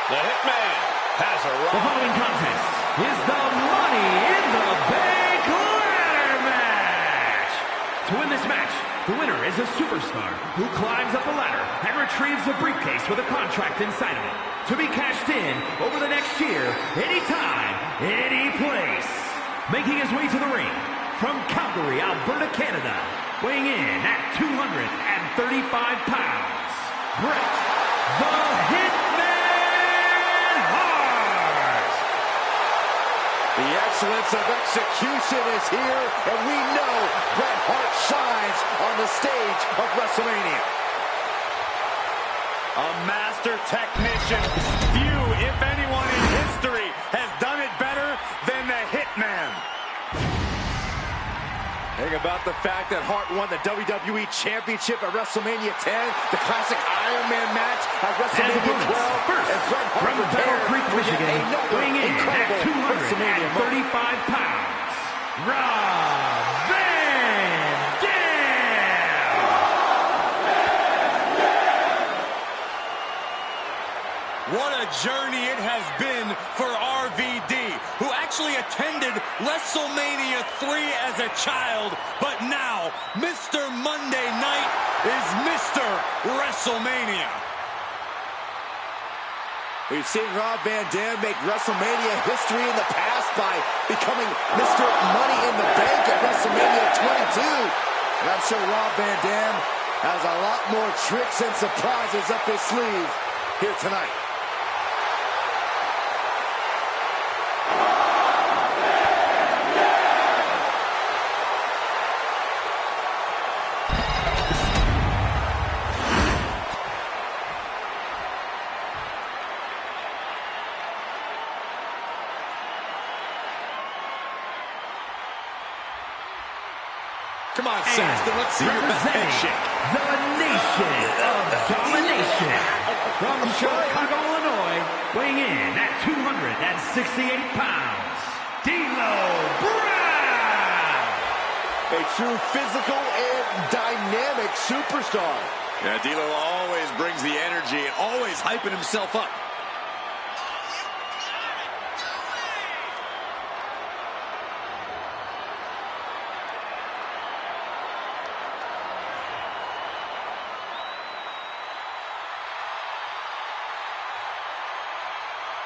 The Hitman has arrived. The following contest is the Money in the Bank ladder match. To win this match, the winner is a superstar who climbs up the ladder and retrieves a briefcase with a contract inside of it to be cashed in over the next year, anytime, any place. Making his way to the ring from Calgary, Alberta, Canada, weighing in at 235 pounds, Bret the Hitman Hart. The excellence of execution is here, and we know Bret Hart shines on the stage of WrestleMania. A master technician. Few, if anyone in history, has done it better than the Hitman. Think about the fact that Hart won the WWE Championship at WrestleMania 10, the classic Iron Man match at WrestleMania 12, first, and Bret Hart from Battle Creek, Michigan, weighing in at 235 pounds, Rob Van Dam. What a journey it has been for RVD, who actually attended WrestleMania 3 as a child, but now Mr. Monday Night is Mr. WrestleMania. We've seen Rob Van Dam make WrestleMania history in the past by becoming Mr. Money in the Bank at WrestleMania 22. And I'm sure Rob Van Dam has a lot more tricks and surprises up his sleeve here tonight. Come on, Saxton, let's see your best handshake. The Nation of Domination, from Chicago, Illinois, weighing in at 268 pounds, D'Lo Brown. A true physical and dynamic superstar. Yeah, D'Lo always brings the energy and always hyping himself up.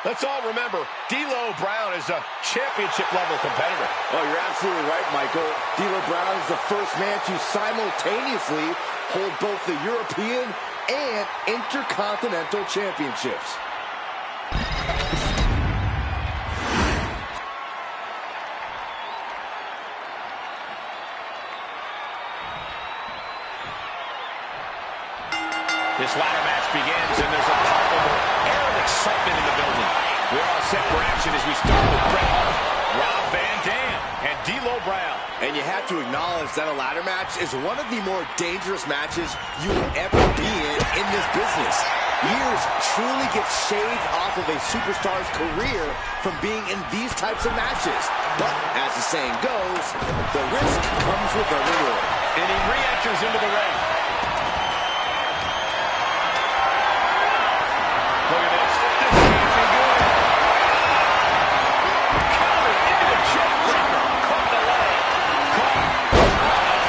Let's all remember, D'Lo Brown is a championship-level competitor. Oh, you're absolutely right, Michael. D'Lo Brown is the first man to simultaneously hold both the European and Intercontinental Championships. This ladder match begins, and there's a palpable air of excitement in the building. We're all set for action as we start with Bret Hart, Rob Van Dam, and D'Lo Brown. And you have to acknowledge that a ladder match is one of the more dangerous matches you will ever be in this business. Years truly get shaved off of a superstar's career from being in these types of matches. But as the saying goes, the risk comes with the reward. And he re-enters into the ring. Look at this. This can't be good. Counter into the jawbreaker. Caught the leg. Caught.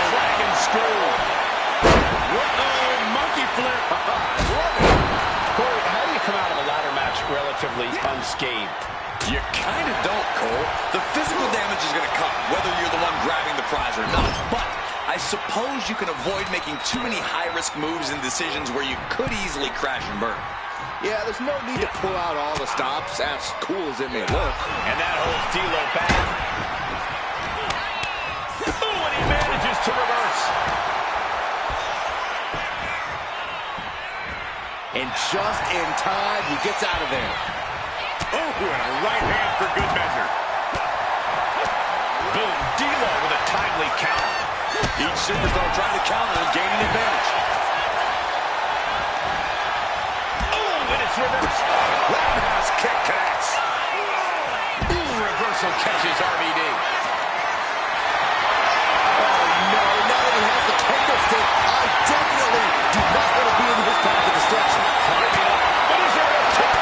Dragon screw. Uh-oh, monkey flip. Corey, how do you come out of a ladder match relatively unscathed? You kind of don't, Cole. The physical damage is going to come, whether you're the one grabbing the prize or not. But I suppose you can avoid making too many high-risk moves and decisions where you could easily crash and burn. Yeah, there's no need to pull out all the stops, as cool as it may look. And that holds D'Lo back. Oh, and he manages to reverse. And just in time, he gets out of there. Oh, and a right hand for good measure. Boom, D'Lo with a timely counter. Each superstar trying to counter is gaining advantage. Oh, and it's reversed. Roundhouse kick connects. Ooh, reversal catches RVD. Oh, no, now that he has the kendo stick, I definitely do not want to be in his path of destruction. Climbing up, but is there a turn?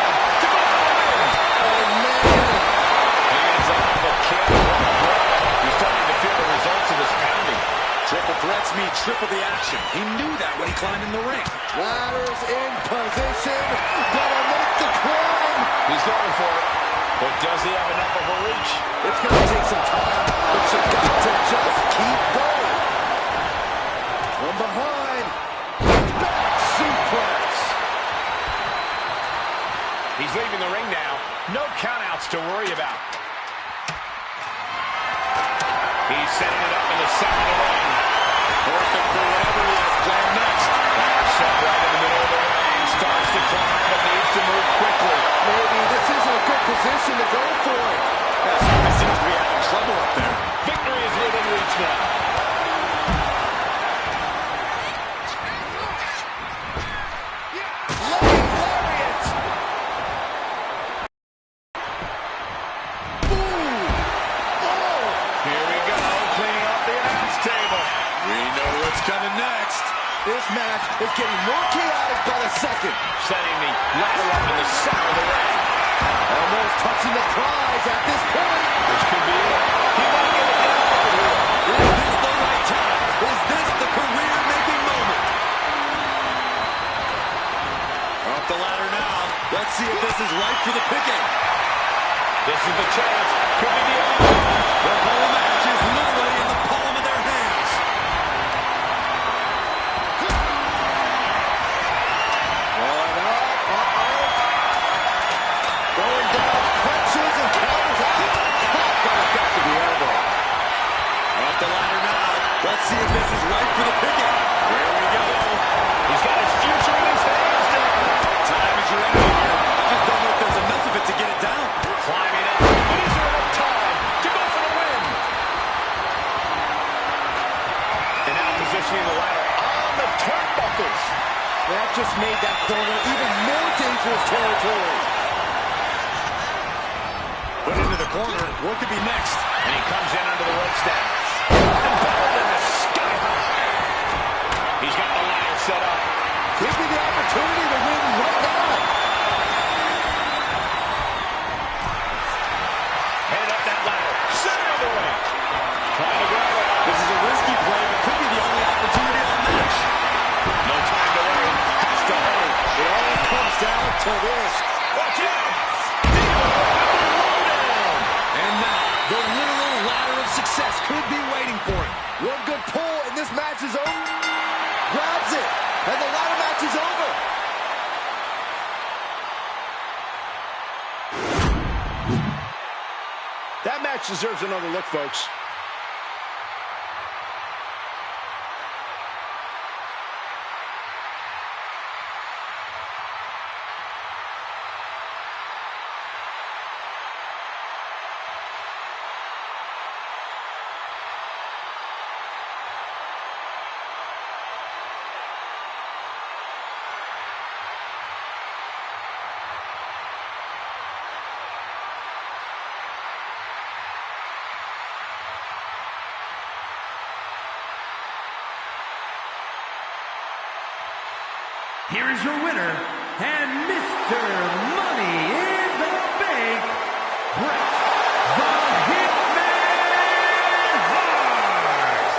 That's me, triple the action. He knew that when he climbed in the ring. Ladder's in position. Gonna make the climb. He's going for it. But does he have enough of a reach? It's gonna take some time, but you got to just keep going. From behind. Back suplex. He's leaving the ring now. No countouts to worry about. He's setting it up in the center of the ring. Perfect for whatever he has planned next. Set right in the middle of the ring. Starts to climb, but needs to move quickly. Maybe this isn't a good position to go for it. He seems to be having trouble up there. Victory is within reach now. Lariat. Here we go, cleaning up the announce table. We know what's coming next. This match is getting more chaotic by the second. Setting the ladder up in the center of the ring. Almost touching the prize at this point. This could be it. He might get it down right here. Is this the right time? Is this the career-making moment? Up the ladder now. Let's see if this is right for the picking. This is the chance. Could be the end. The whole match is literally in the palm of their hands. Going up. Going down. Punches and counters out. Got it back to the elbow. Up the ladder now. Let's see if this is right for the picking. Here we go. He's got his future in his hands now. Time is running here. I just don't know if there's enough of it to get it down. Climbing up. Is there enough time to go for the win? And now positioning the ladder on the turnbuckles. That just made that corner even more dangerous territory. Put into the corner. What could be next? And he comes in under the ropes now. And better than the sky high. He's got the ladder set up. Could be the opportunity to win right now. Headed up that ladder. Center of the ring. Trying to grab it. This is a risky play, but could be the only opportunity of the match. No time to wait. Has to hurry. It all comes down to this. Watch out. And now, the literal ladder of success could be waiting for him. One good pull and this match is over. Grabs it. And the ladder match is over. That match deserves another look, folks. Here is your winner, and Mr. Money in the Bank, Bret the Hitman Hart.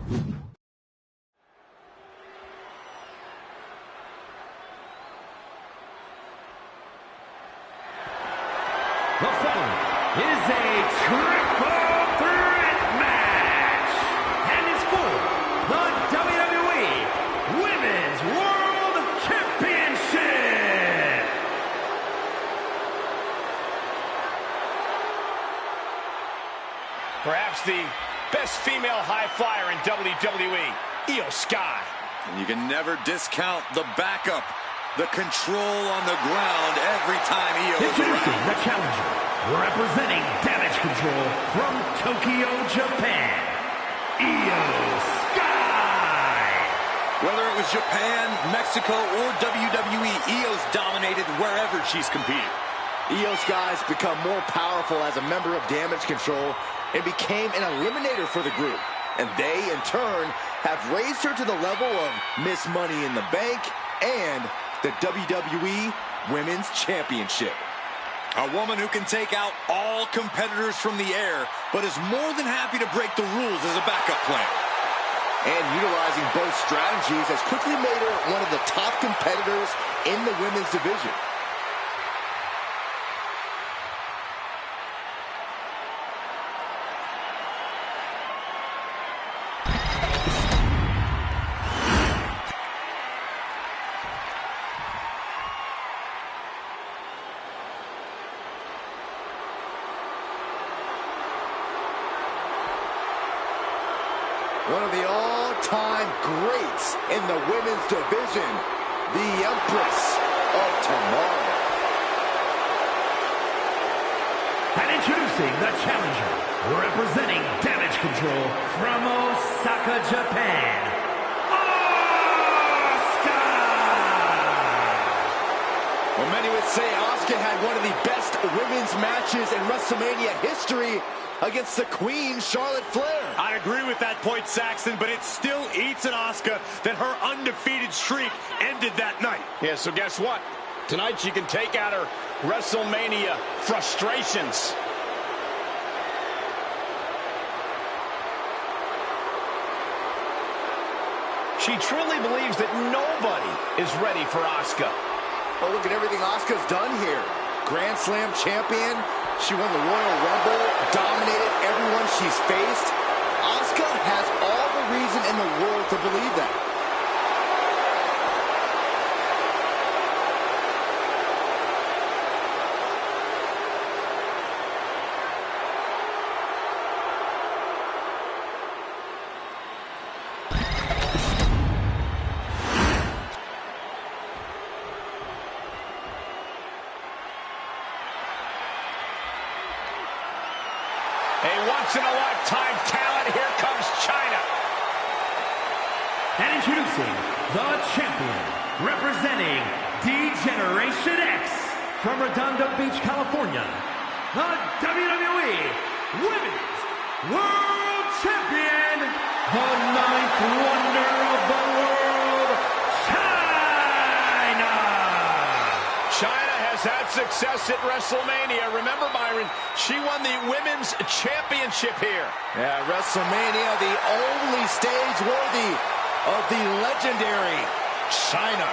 The following is a triple threat match and is for the WWE Women's World Championship. Perhaps the best female high flyer in WWE, Io Sky. And you can never discount the backup, the control on the ground every time Io is Introducing around. the challenger, representing Damage Control from Tokyo, Japan, Io Sky. Whether it was Japan, Mexico, or WWE, Io's dominated wherever she's competed. Io Sky's become more powerful as a member of Damage Control and became an eliminator for the group. And they, in turn, have raised her to the level of Miss Money in the Bank and the WWE Women's Championship. A woman who can take out all competitors from the air, but is more than happy to break the rules as a backup plan. And utilizing both strategies has quickly made her one of the top competitors in the women's division. One of the all-time greats in the women's division, the Empress of Tomorrow. And introducing the challenger, representing Damage Control from Osaka, Japan, Asuka! Well, many would say Asuka had one of the best women's matches in WrestleMania history against the Queen, Charlotte Flair. I agree with that point, Saxton, but it still eats at Asuka that her undefeated streak ended that night. Yeah, so guess what? Tonight she can take out her WrestleMania frustrations. She truly believes that nobody is ready for Asuka. Well, look at everything Asuka's done here. Grand Slam champion. She won the Royal Rumble, dominated everyone she's faced. Asuka has all the reason in the world to believe that. A once-in-a-lifetime talent. Here comes China. And introducing the champion, representing D-Generation X from Redondo Beach, California, the WWE Women's World Champion, the ninth wonder of the world, China! China has had success at WrestleMania. Remember, Byron, she won the Women's Championship here. Yeah, WrestleMania, the only stage worthy of the legendary China.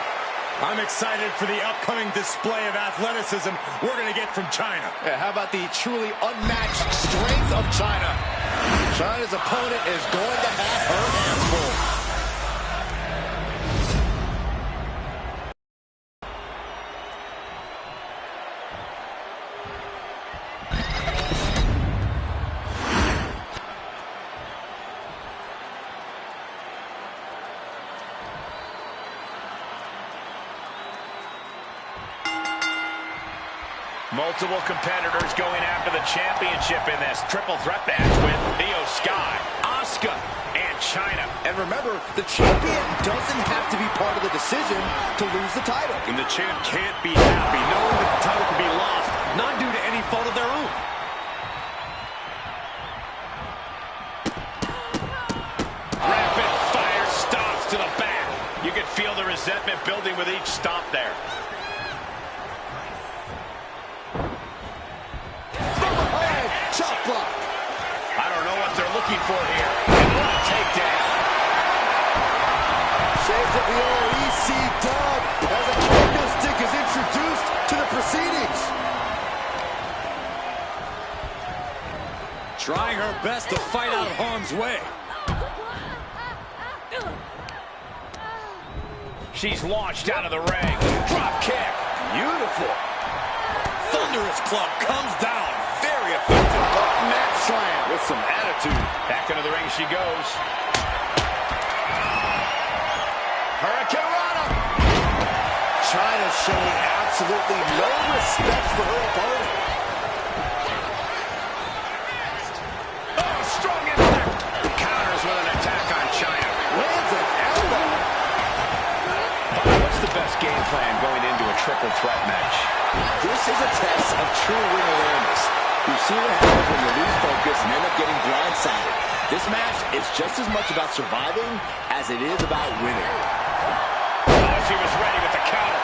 I'm excited for the upcoming display of athleticism we're going to get from China. Yeah, how about the truly unmatched strength of China? China's opponent is going to have her hands full. Multiple competitors going after the championship in this triple threat match with Io Sky, Asuka, and China. And remember, the champion doesn't have to be part of the decision to lose the title. And the champ can't be happy knowing that the title could be lost, not due to any fault of their own. Rapid fire stomps to the back. You can feel the resentment building with each stomp there. Chop block. I don't know what they're looking for here. And what a takedown. has to fight out of harm's way. She's launched out of the ring. Drop kick. Beautiful. Thunderous club comes down. Very effective. Mat slam with some attitude. Back into the ring she goes. Hurricane Rana. Chyna showing absolutely no respect for her opponent. Oh, strong impact. Counters with an attack on Chyna. Lands an elbow. What's the best game plan going into a triple threat match? This is a test of true ring awareness. You've seen what happens when you lose focus and end up getting blindsided. This match is just as much about surviving as it is about winning. Oh, she was ready with the counter.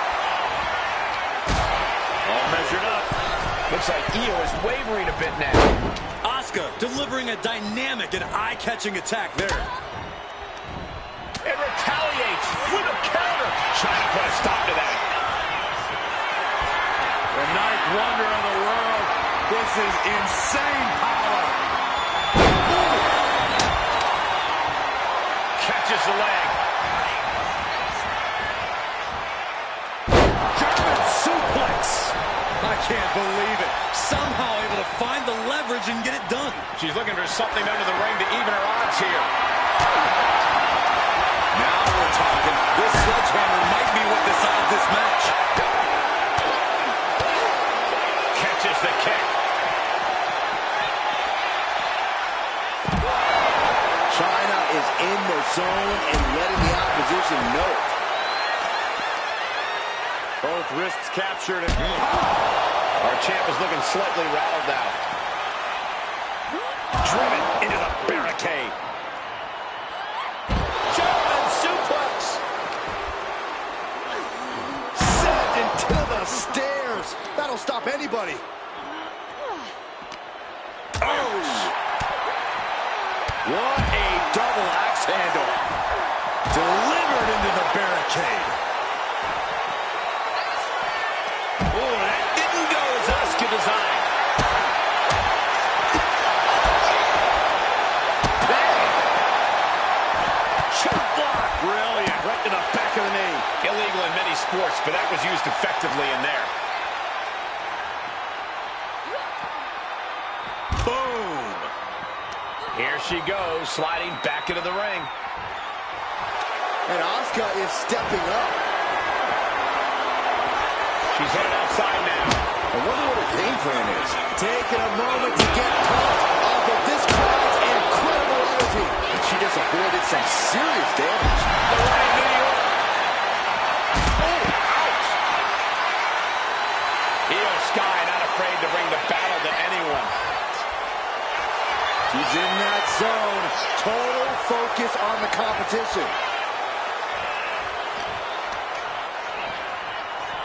All measured up. Looks like Io is wavering a bit now. Asuka delivering a dynamic and eye-catching attack there. It retaliates with a counter. Chyna put a stop to that. The ninth wonder of the world. This is insane power. Catches the leg. German suplex. I can't believe it. Somehow able to find the leverage and get it done. She's looking for something under the ring to even her odds here. Now we're talking. This sledgehammer might be what decides this match. Catches the kick. Chyna is in the zone and letting the opposition know it. Both wrists captured. Our champ is looking slightly rattled now. Driven into the barricade. German suplex. Sent into the stairs. That'll stop anybody. What a double axe handle. Delivered into the barricade. Oh, that didn't go as Asuka designed. Chop block. Brilliant. Right to the back of the knee. Illegal in many sports, but that was used effectively in there. Boom. Here she goes, sliding back into the ring. And Asuka is stepping up. She's headed outside now. I wonder what her game plan is. Taking a moment to get pumped off of this crowd's incredible energy. She just avoided some serious damage. The right in New York. Oh, ouch. Io Sky not afraid to bring the battle to anyone. She's in that zone. Total focus on the competition.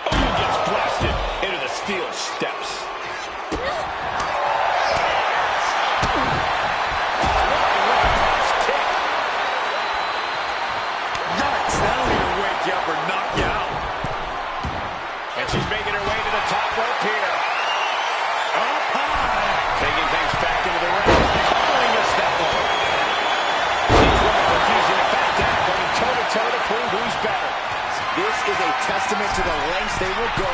Oh, gets blasted into the steel steps. Yikes, that'll either wake you up or knock you out. And she's making her way to the top rope here. Up high. Taking things back into the ring. Calling us that one. These women refusing to back down, going toe-to-toe to prove who's better. This is a testament to the lengths they will go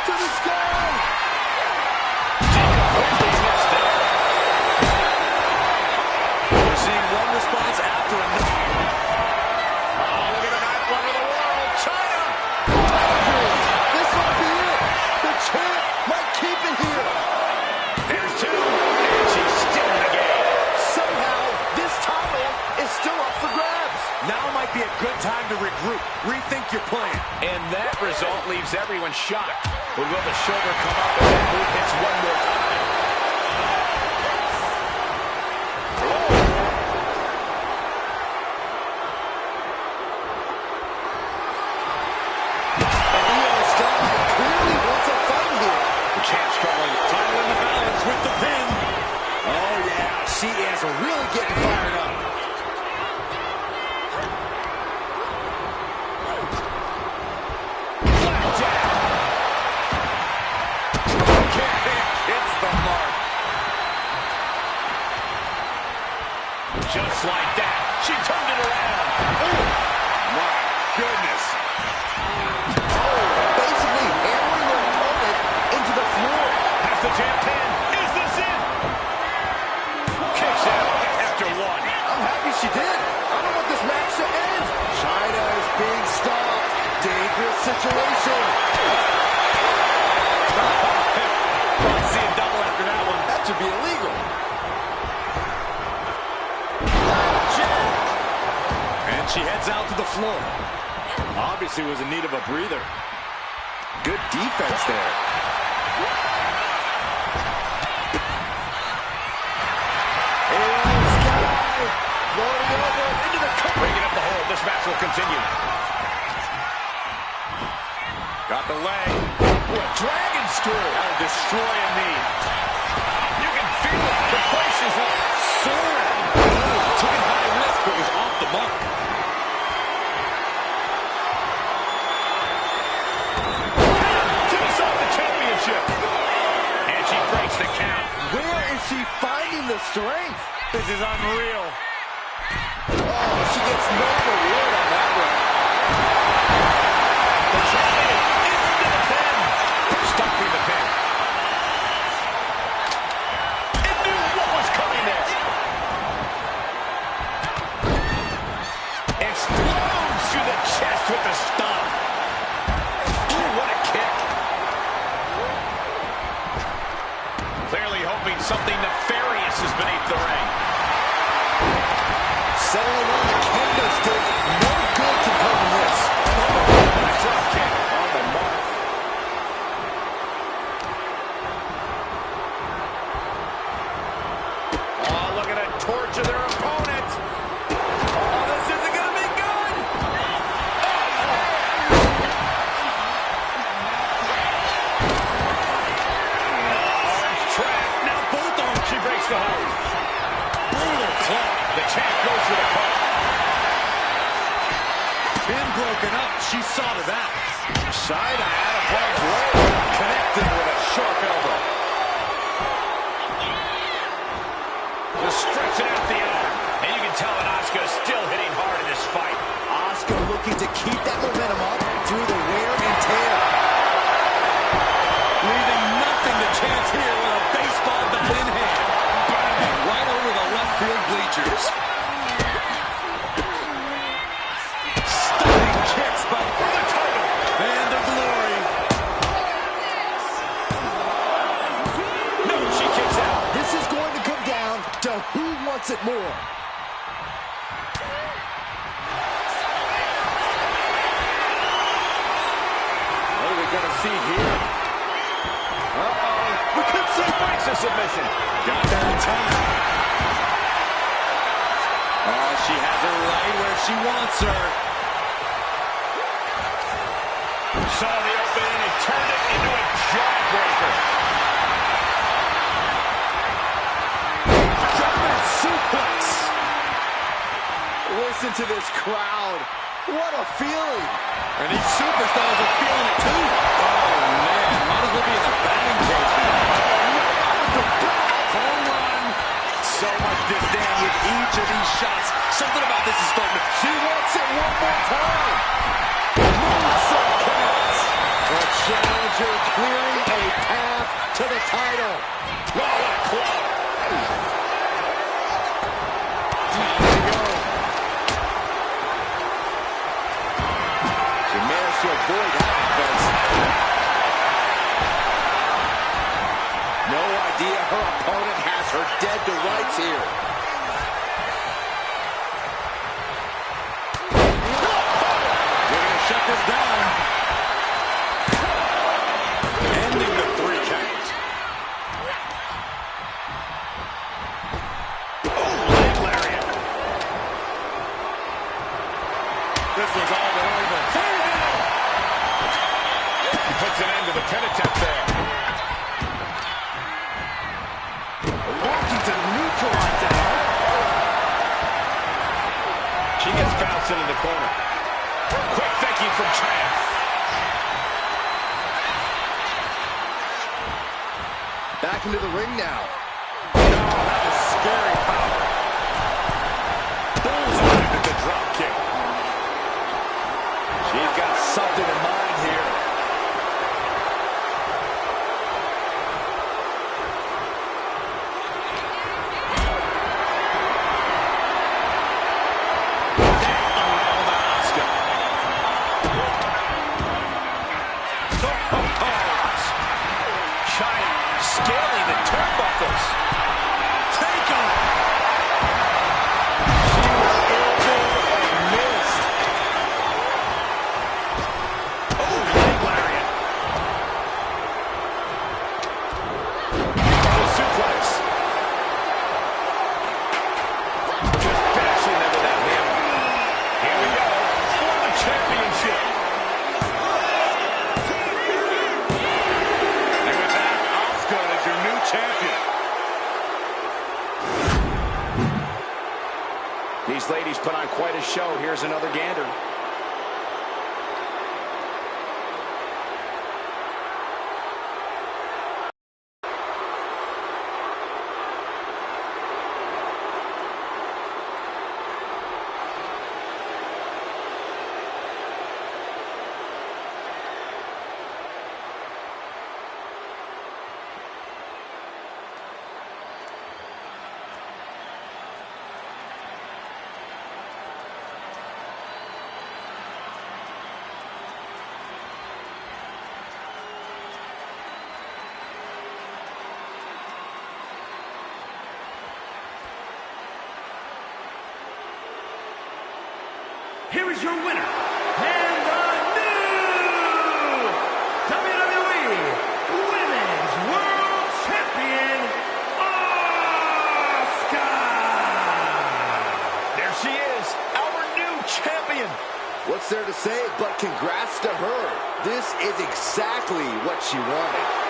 to the sky. We're seeing one response after another. Oh, look at the ninth wonder of the world, Chyna! This might be it. The champ might keep it here. There's two, and she's still in the game. Somehow, this title is still up for grabs. Now might be a good time to regroup. Rethink your plan. And that result leaves everyone shocked. But will the shoulder come up as that move hits one more time? And Io Sky clearly wants a fight here. The champ struggling. Title in the balance with the pin. Oh, yeah. She is really getting fired up. Hits the mark. situation. Probably see a double after that one. That should be illegal. And she heads out to the floor. Obviously was in need of a breather. Good defense there. Floating over into the cover. Breaking up the hold. This match will continue. Got the leg. Ooh, a dragon screw. That'll destroy a knee. You can feel it. The place is soaring. Took a high risk, but was off the mark. Takes off the championship. And she breaks the count. Where is she finding the strength? This is unreal. Oh, she gets no reward on that one. The champion into the pin. Stuck in the pin. It knew what was coming next. Explodes through the chest with the stomp. Ooh, what a kick. Clearly hoping something nefarious is beneath the ring. Settling on the kendo stick. No good can come from this. Drop kick on the mark. Oh, looking to torture their opponent. Oh, this isn't going to be good. Orange trap. Now both arms. She breaks the hold. Brutal club. The champ goes for the pump. Pin broken up. She saw to that. Shida out of harm's way. Connected with a sharp elbow. Just stretching out the arm. And you can tell that Asuka is still hitting hard in this fight. Asuka looking to keep that momentum up through the wear and tear. Leaving nothing to chance here with a baseball bat in hand. Bang! Right over the left field bleachers. Stunning kicks by the title and the glory. No, she kicks out. This is going to come down to who wants it more. What are we going to see here? Uh-oh. We could see breaks a submission. Got there in time. Oh, she has her right where she wants her. Saw the opening and turned it into a jawbreaker. German suplex. Listen to this crowd. What a feeling. And these superstars are feeling it too. Oh, man. Might as well be in the batting cage. Home run. So much disdain with each of these shots. Something about this is starting to... She wants it one more time. Moonsault counts. The challenger clearing a path to the title. Oh, what a club. Time to go. She managed to avoid that defense. No idea her opponent has her dead to rights here. They're going to shut this down. Ending the 3 count. Oh, leg lariat. This was all but over. Puts an end to the pin attempt there. Working to neutralize that. She gets bounced into the corner. Quick thinking from Triumph. Back into the ring now. Oh, that was scary power. Bullseye with the drop kick. She's got something in mind here. show. Here's another gander. Here is your winner, and the new WWE Women's World Champion, Asuka! There she is, our new champion. What's there to say but congrats to her? This is exactly what she wanted.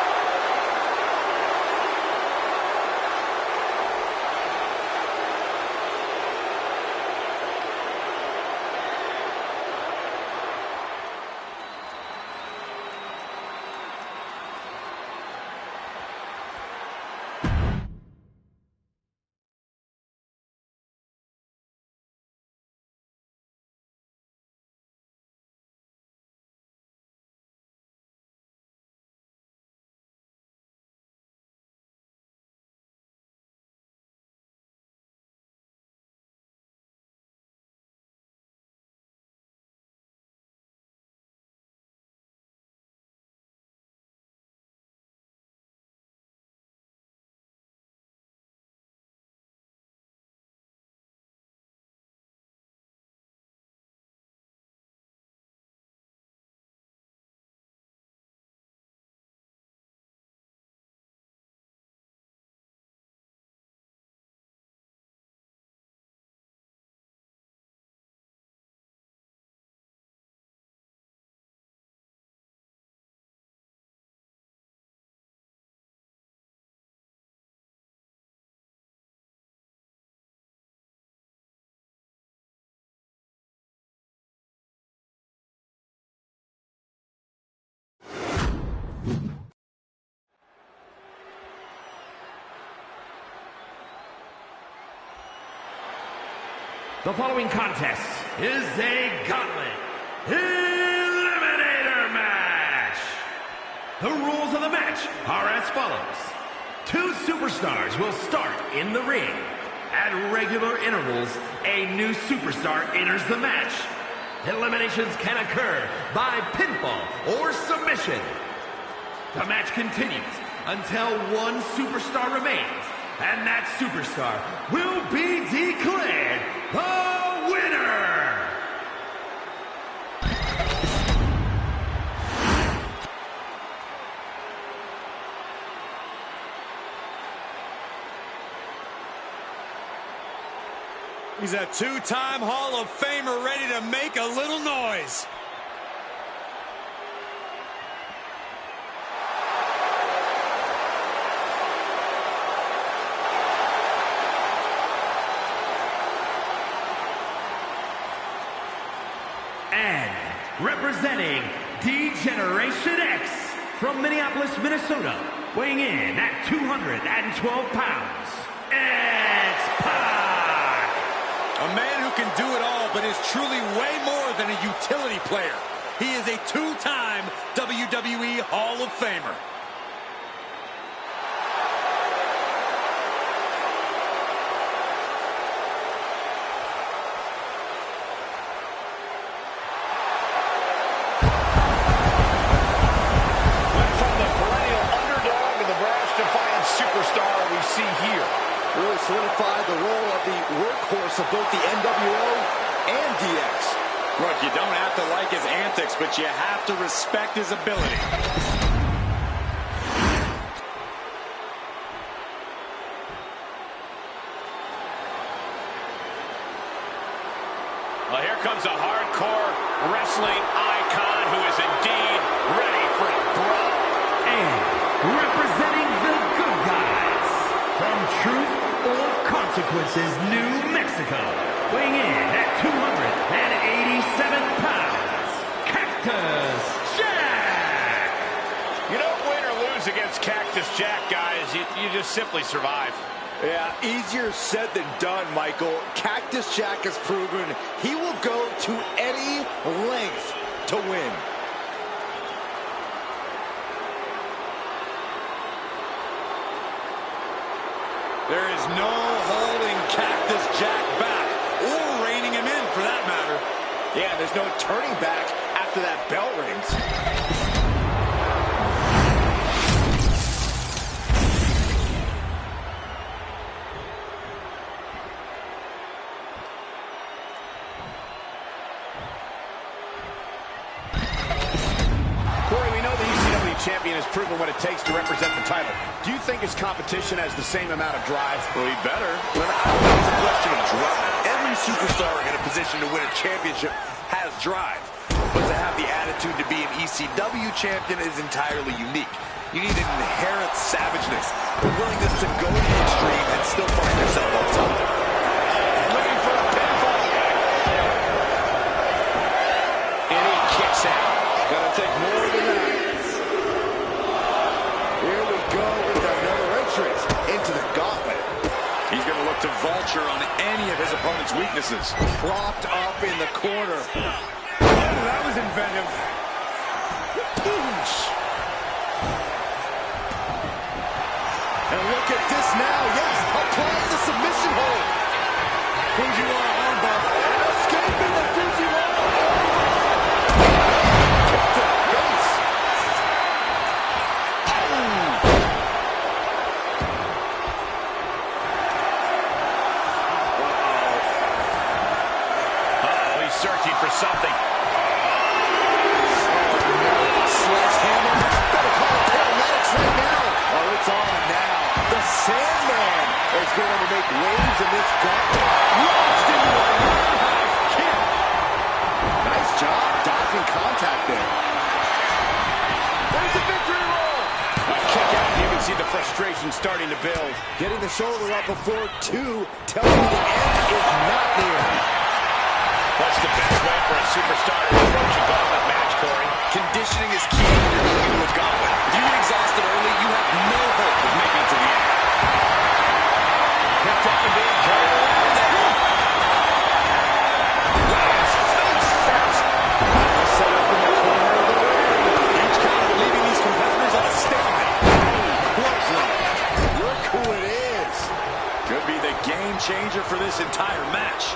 The following contest is a gauntlet eliminator match. The rules of the match are as follows. Two superstars will start in the ring. At regular intervals, a new superstar enters the match. Eliminations can occur by pinfall or submission. The match continues until one superstar remains, and that superstar will be declared the winner! He's a two-time Hall of Famer ready to make a little noise. And representing D-Generation X from Minneapolis, Minnesota, weighing in at 212 pounds, X-Pac! A man who can do it all, but is truly way more than a utility player. He is a two-time WWE Hall of Famer. Superstar we see here. Really solidified the role of the workhorse of both the NWO and DX. Look, you don't have to like his antics, but you have to respect his ability. Well, here comes a hardcore wrestling icon who is indeed ready for a brawl. And representing the good guys from Truth or Consequences, New Mexico, Mexico, weighing in at 287 pounds, Cactus Jack! You don't win or lose against Cactus Jack, guys. You just simply survive. Yeah, easier said than done, Michael. Cactus Jack has proven he will go to any length to win. There is no holding Cactus Jack back, or reining him in for that matter. Yeah, there's no turning back after that bell rings. Champion has proven what it takes to represent the title. Do you think his competition has the same amount of drive? Well, he better. But I don't think it's a question of drive. Every superstar in a position to win a championship has drive. But to have the attitude to be an ECW champion is entirely unique. You need an inherent savageness, a willingness to go to the extreme and still find yourself on top. Looking for a pinfall. And he kicks out. Gonna take more than that. Here we go with another entrance into the gauntlet. He's going to look to vulture on any of his opponent's weaknesses. Propped up in the corner. Oh, that was inventive. And look at this now. Yes, applying the submission hold. Fujiwara armbar. Escaping the Fujiwara. Kick to the face. Searching for something. Sledgehammer. Better call it paramedics right now. Oh, it's on now. The Sandman is going to make waves in this gauntlet. Launched into a roundhouse kick. Nice job dodging contact there. There's a victory roll. A kick out. You can see the frustration starting to build. Getting the shoulder up before two, telling you the end is not near. What's the best way for a superstar to approach a gauntlet match, Corey? Conditioning is key when you're going into a gauntlet. If you get exhausted early, you have no hope of making it to the end. Picked up and being carried along there. Lands face first. Set up in the corner of the ring. Each counter leaving these competitors at a stalemate. Closely. Look who it is. Could be the game changer for this entire match.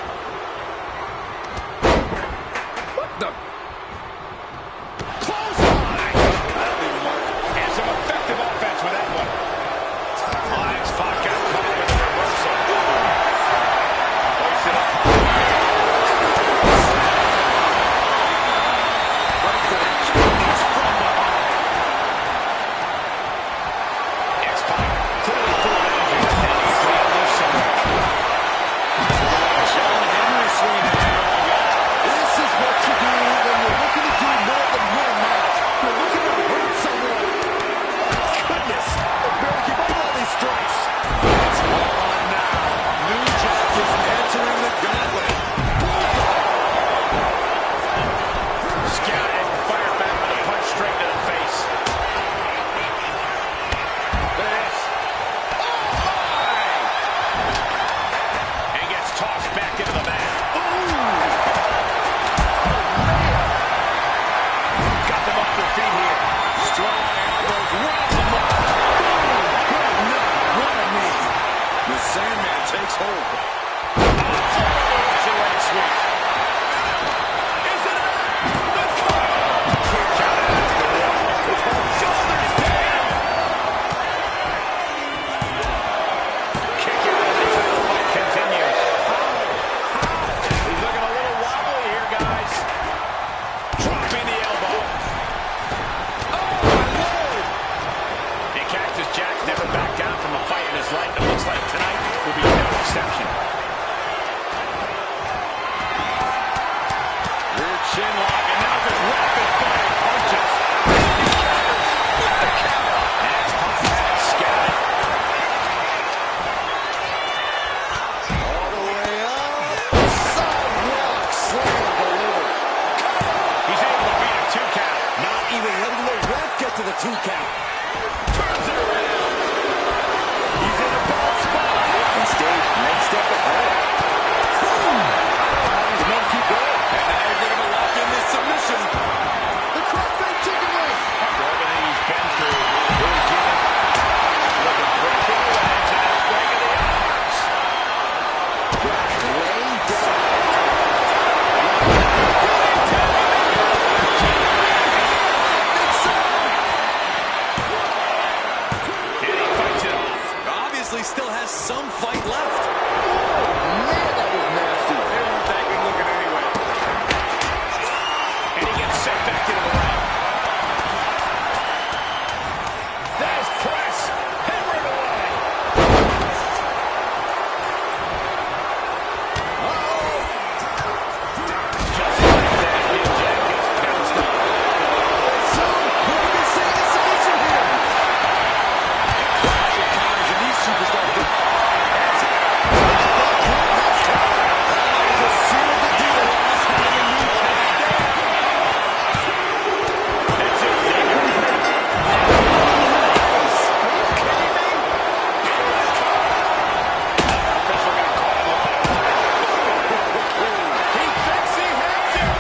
count. Turns it around. He's in a bad spot. And stayed one step ahead. He's meant to go. And now he's going to lock in this submission. The crossface chicken wing. Everything he's been through. Here he is. Looking breaking the legs and now breaking the arms. Laying down. And he fights it off. Obviously still has some fight left. Man, that was nasty. They weren't that good looking anyway. And he gets sent back into the ring. Nice press. Hammered away. Just like that, New Jack gets bounced off. So, who can be saying a submission here? Classic counters in these superstars. Sealed the deal. Lost having a new That's it, Xavier. He thinks he has it.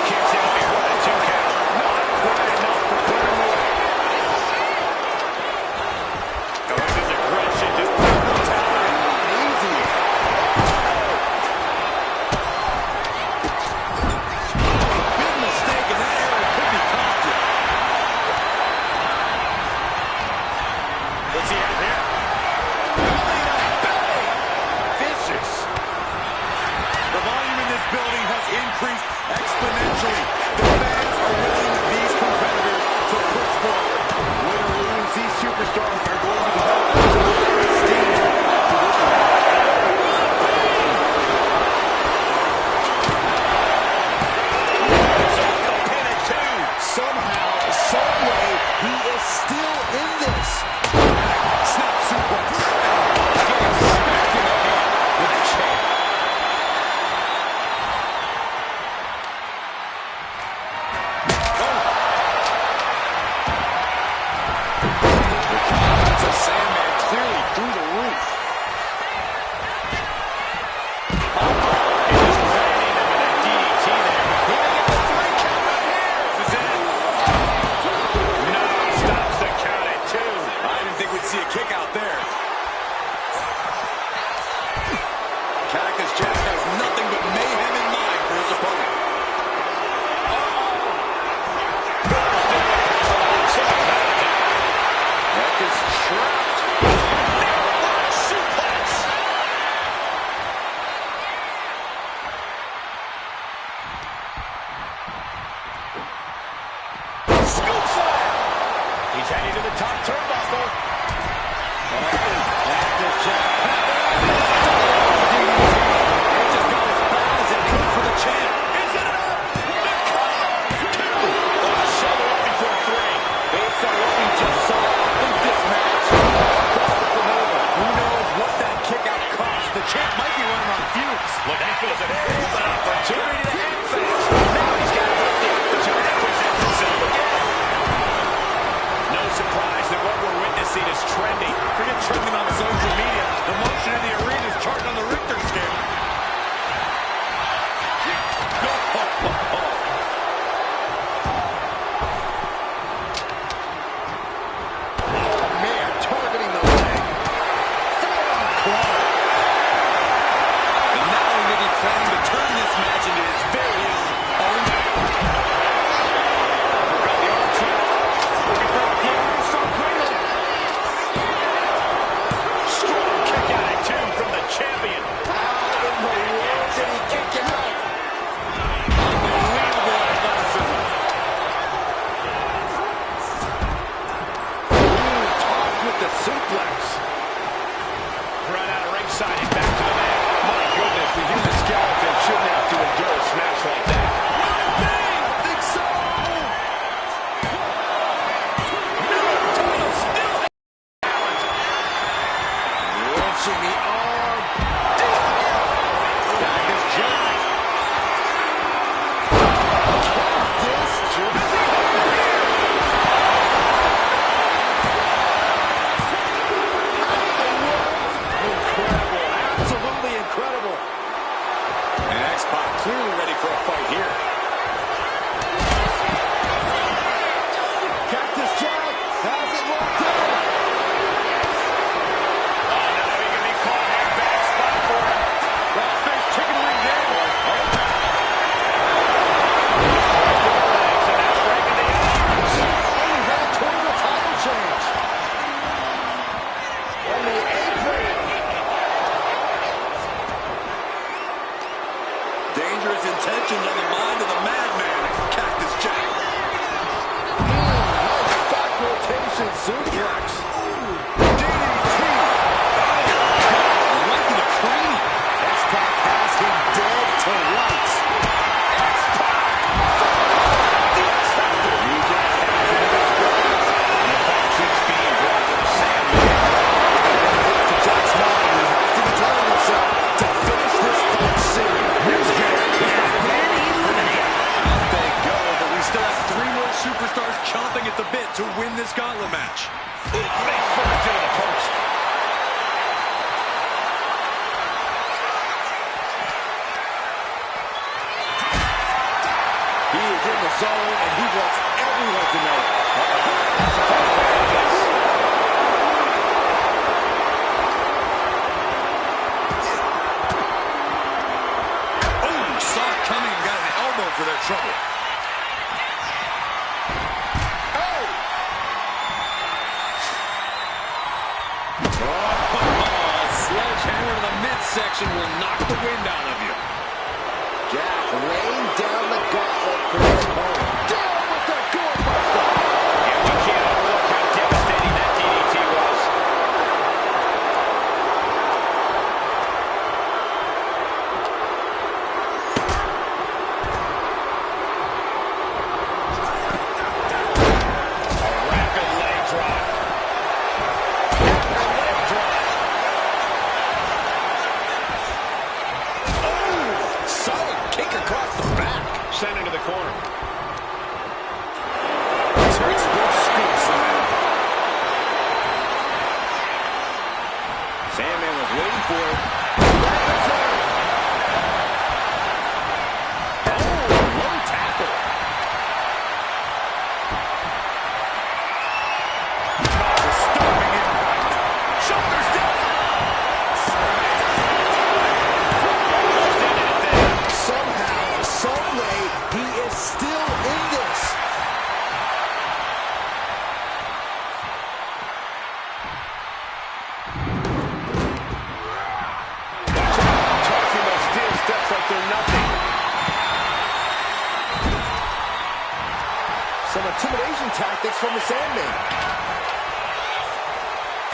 Kicks out before the 2 count. Not quite enough to put him away. Goes his aggression, just putting the towel in. Easy. Big mistake in that area could be costly. What's he have here? Belly to belly. Vicious. The volume in this building has increased exponentially. The fans are willing these competitors to push forward. Win or lose, these superstars are going to develop absolute esteem. It's off the pin at 2. Somehow, some way, he is still in this. Snap suplex. Getting smacked in the head with a chair. That's a Sandman clearly through the roof. He just ran in him with a DDT there. He may get the 3 count right here. This is it. No, stops the count at 2. I didn't think we'd see a kick out there. Cactus Jack has nothing but mayhem in mind for his opponent. Neck is trapped. Neck-breaking suplex. Scoop slam. He's heading to the top turnbuckle. Cactus Jack. It just got as bad as it could for the champ. Is it enough? The cover. 2. Oh, shoulder up before 3. Based on what we just saw, I think this match cost the promoter. Who knows what that kick out cost? The champ might be running on fumes. Looking for the golden opportunity to end things. Now he's got to let the opportunity present itself again. No surprise that what we're witnessing is trending. Forget trending on social media. The motion in the arena is charted on the Richter scale. Oh, man, targeting the leg. Full-on club. And now he may be planning to turn this match into his clearly ready for a fight here. Cactus Jack has it locked in. Oh, now he can be caught here. Bad spot for him. Well, face kicking ring there. And that's breaking the arms. Only ran toward the title change. And the apron. Dangerous intentions on the mind of the madman, Cactus Jack. Nice back rotation suplex. DDT. Right to the cranium. X-Pac has him dead to rights. X-Pac. The X-Factor. New Jack has him in his grasp. And the fight keeps being brought to the Sandman. To Jack's mind, he has to be telling himself to finish this fight soon. New Jack has been eliminated. Out they go, but we still have 3 more superstars chomping at the bit to win this gauntlet match. Face first into the post. He is in the zone, and he wants everyone to know it. Oh, saw it coming and got an elbow for their trouble. Oh, sledgehammer to the midsection will knock the wind out of you. Jack laying down the gauntlet for his opponent. Down with the doorbuster. And we can't overlook how devastating that DDT was. A rapid leg drop. Solid kick across the back. Sent into the corner. Textbook scoop slam. Sandman was waiting for it. Oh, low tackle. Disturbing impact. Shoulders down. Almost ended it there. Somehow, some way, he is still in this. Tossing those steel steps like they're nothing. Some intimidation tactics from the Sandman.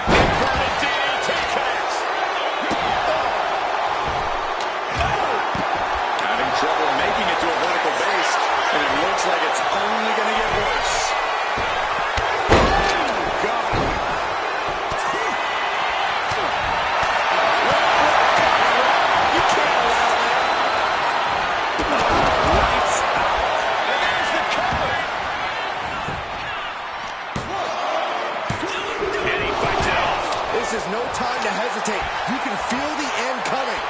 Inverted DDT connects. Having trouble making it to a vertical base, and it looks like it's only going to get worse. You can't allow that. Lights out. And there's the cover. And he fights it off. This is no time to hesitate. You can feel the end coming.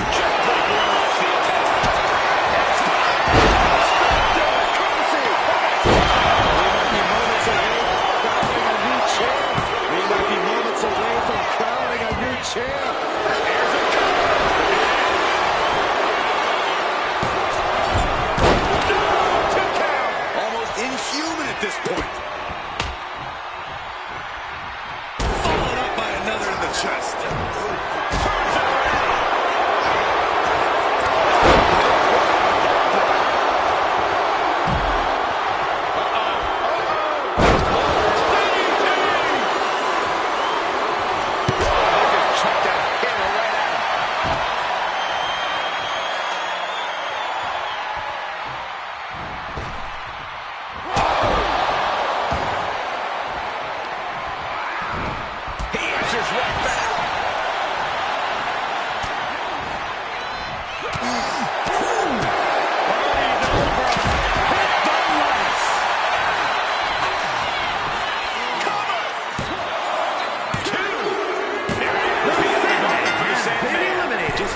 Jackbreaker interrupts the attack. We might be moments away from crowning a new champ. There's a cover. Two count. Almost inhuman at this point.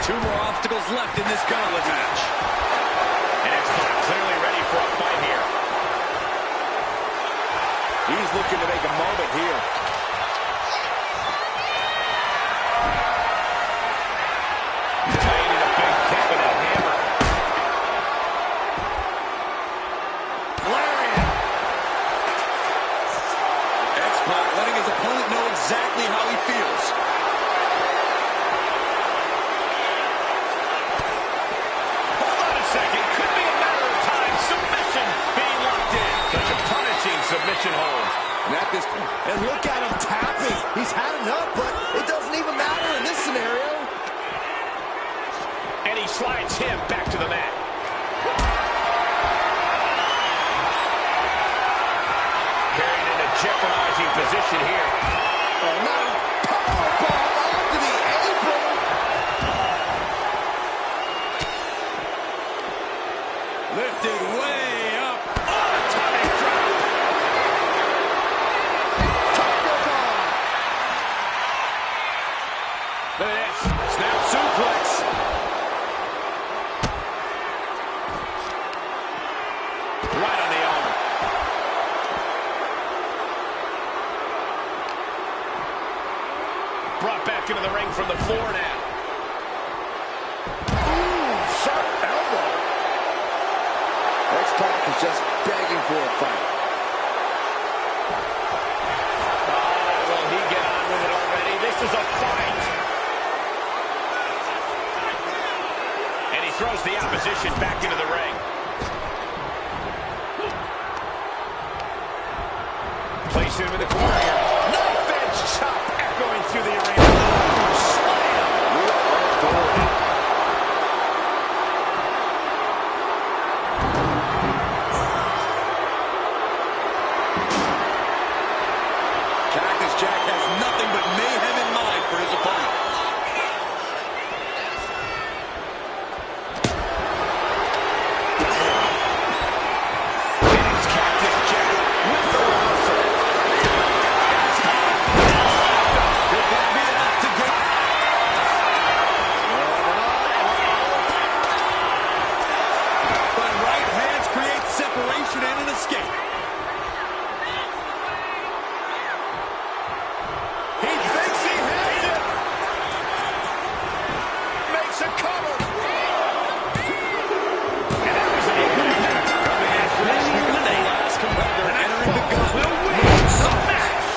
2 more obstacles left in this gauntlet match. And X-Pac clearly ready for a fight here. He's looking to make a moment here. Laying in a big kick with that hammer. Lariat. X-Pac letting his opponent know exactly how he feels. Hold on a second. Could be a matter of time. Submission being locked in. Such a punishing submission hold. And at this point, and look at him tapping. He's had enough, but it doesn't even matter in this scenario. And he slides him back to the mat. Carried in a jeopardizing position here. Oh, now powerbomb onto the apron. Lifted way up. Atomic drop. Look at this. Snap suplex. Right on the arm. Brought back into the ring from the floor now. Ooh, sharp elbow. X-Pac is just begging for a fight. Oh, will he get on with it already? This is a fight. And he throws the opposition back into the ring. Placing him in the corner here. Knife edge chop echoing through the arena. Slam with authority. Cactus Jack has nothing but mayhem in mind for his opponent. And it's Cactus Jack with the reversal. Could that be enough to get... But right hands create separation and an escape. He thinks he has it. Makes a cover. And that was an impact. Coming in fresh, we got the last competitor entering the gauntlet. Will win the match.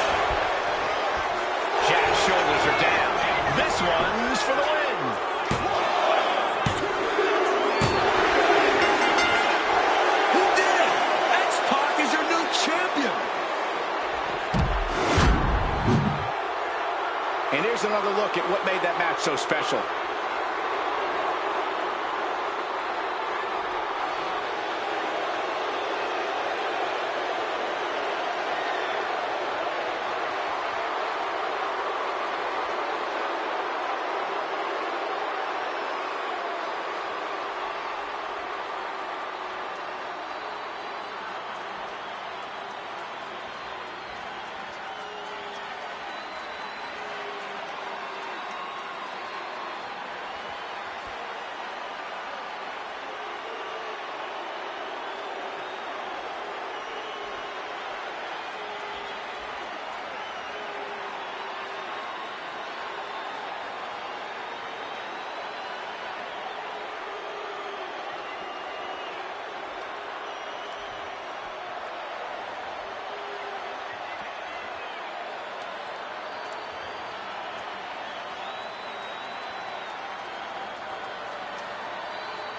Jack's shoulders are down. This one's for the win. Who did it? X-Pac is your new champion. And here's another look at what made that match so special.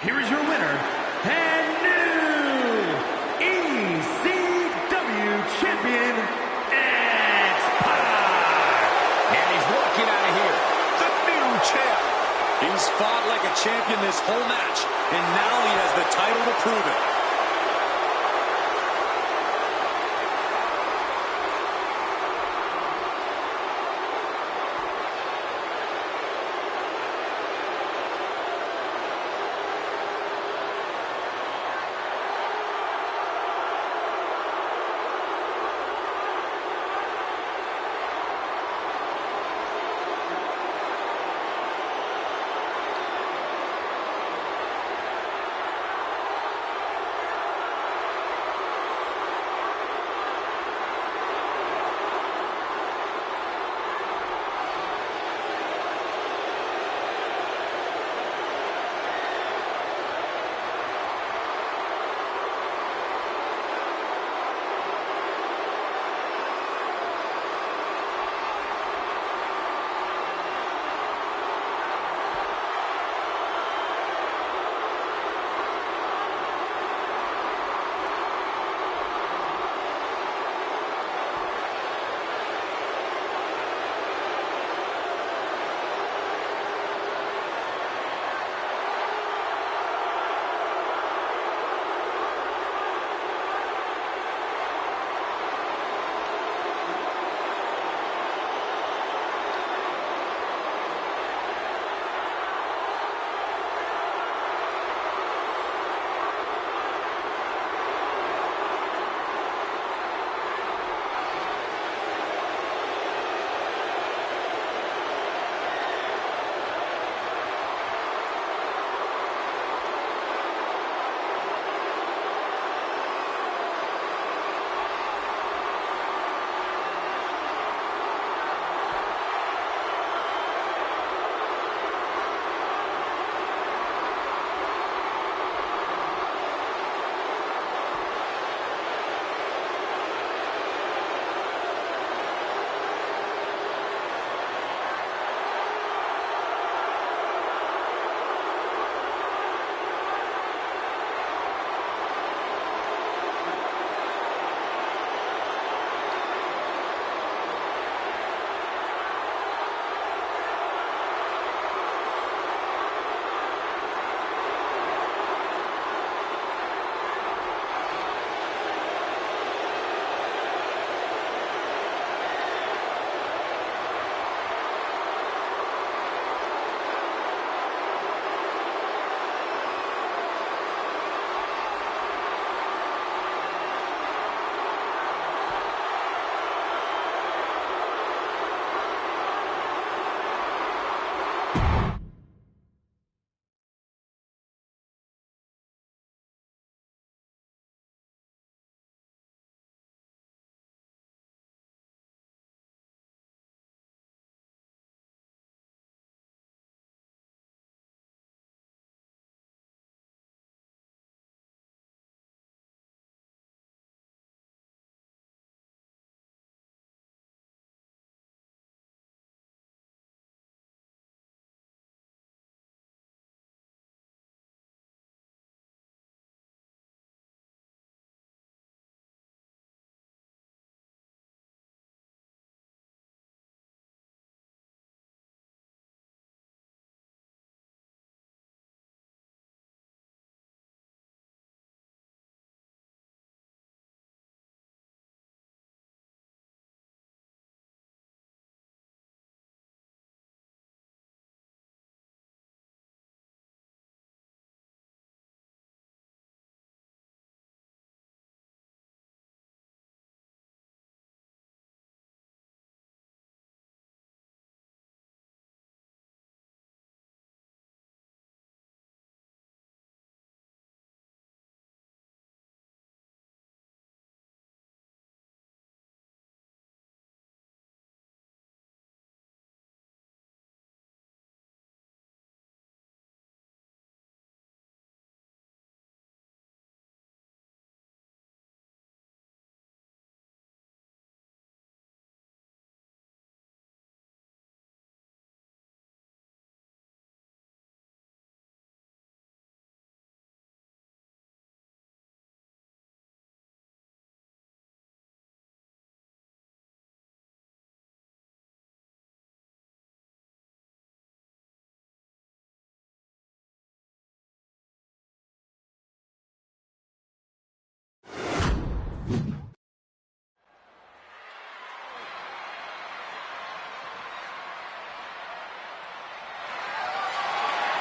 Here is your winner and new ECW champion, X-Pac. And he's walking out of here. The new champ. He's fought like a champion this whole match, and now he has the title to prove it.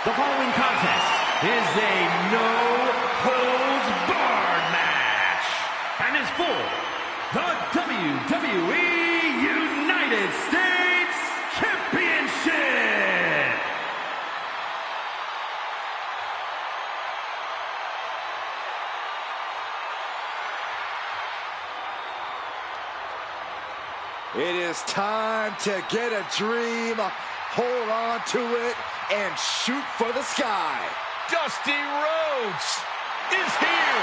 The following contest is a no-holds-barred match and is for the WWE United States Championship. It is time to get a dream, hold on to it, and shoot for the sky. Dusty Rhodes is here.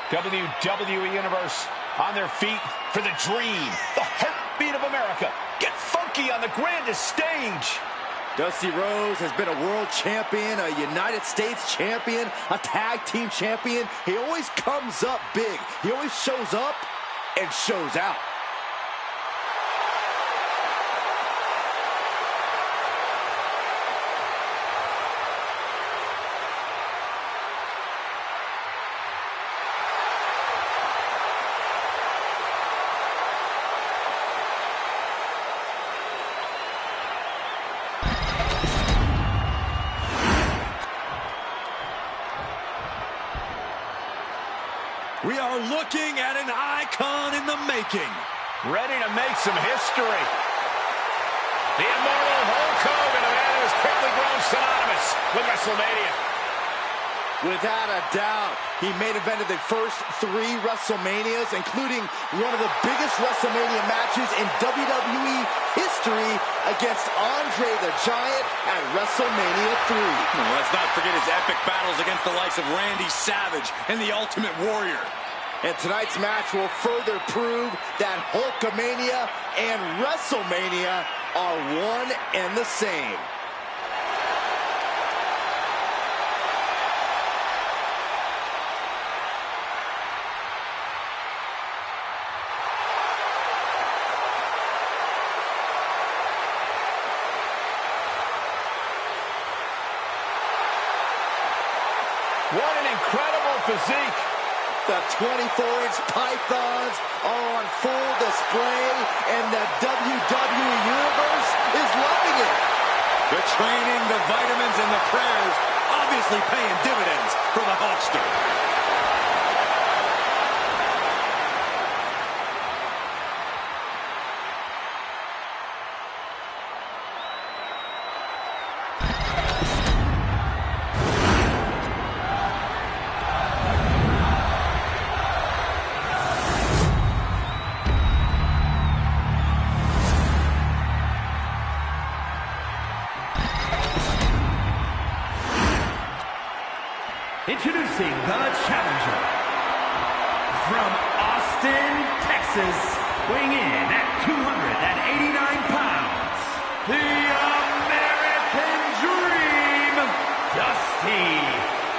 WWE Universe on their feet for the dream, the heartbeat of America. Get funky on the grandest stage. Dusty Rhodes has been a world champion, a United States champion, a tag team champion. He always comes up big. He always shows up and shows out. We are looking at an icon in the making. Ready to make some history. The immortal Hulk Hogan, a man who has quickly grown synonymous with WrestleMania. Without a doubt, he main evented the first 3 WrestleManias, including one of the biggest WrestleMania matches in WWE history against Andre the Giant at WrestleMania 3. Let's not forget his epic battles against the likes of Randy Savage and the Ultimate Warrior. And tonight's match will further prove that Hulkamania and WrestleMania are one and the same. What an incredible physique. The 24-inch pythons are on full display, and the WWE Universe is loving it. The training, the vitamins, and the prayers obviously paying dividends for the Hulkster. Introducing the challenger from Austin, Texas, weighing in at 289 pounds, the American Dream, Dusty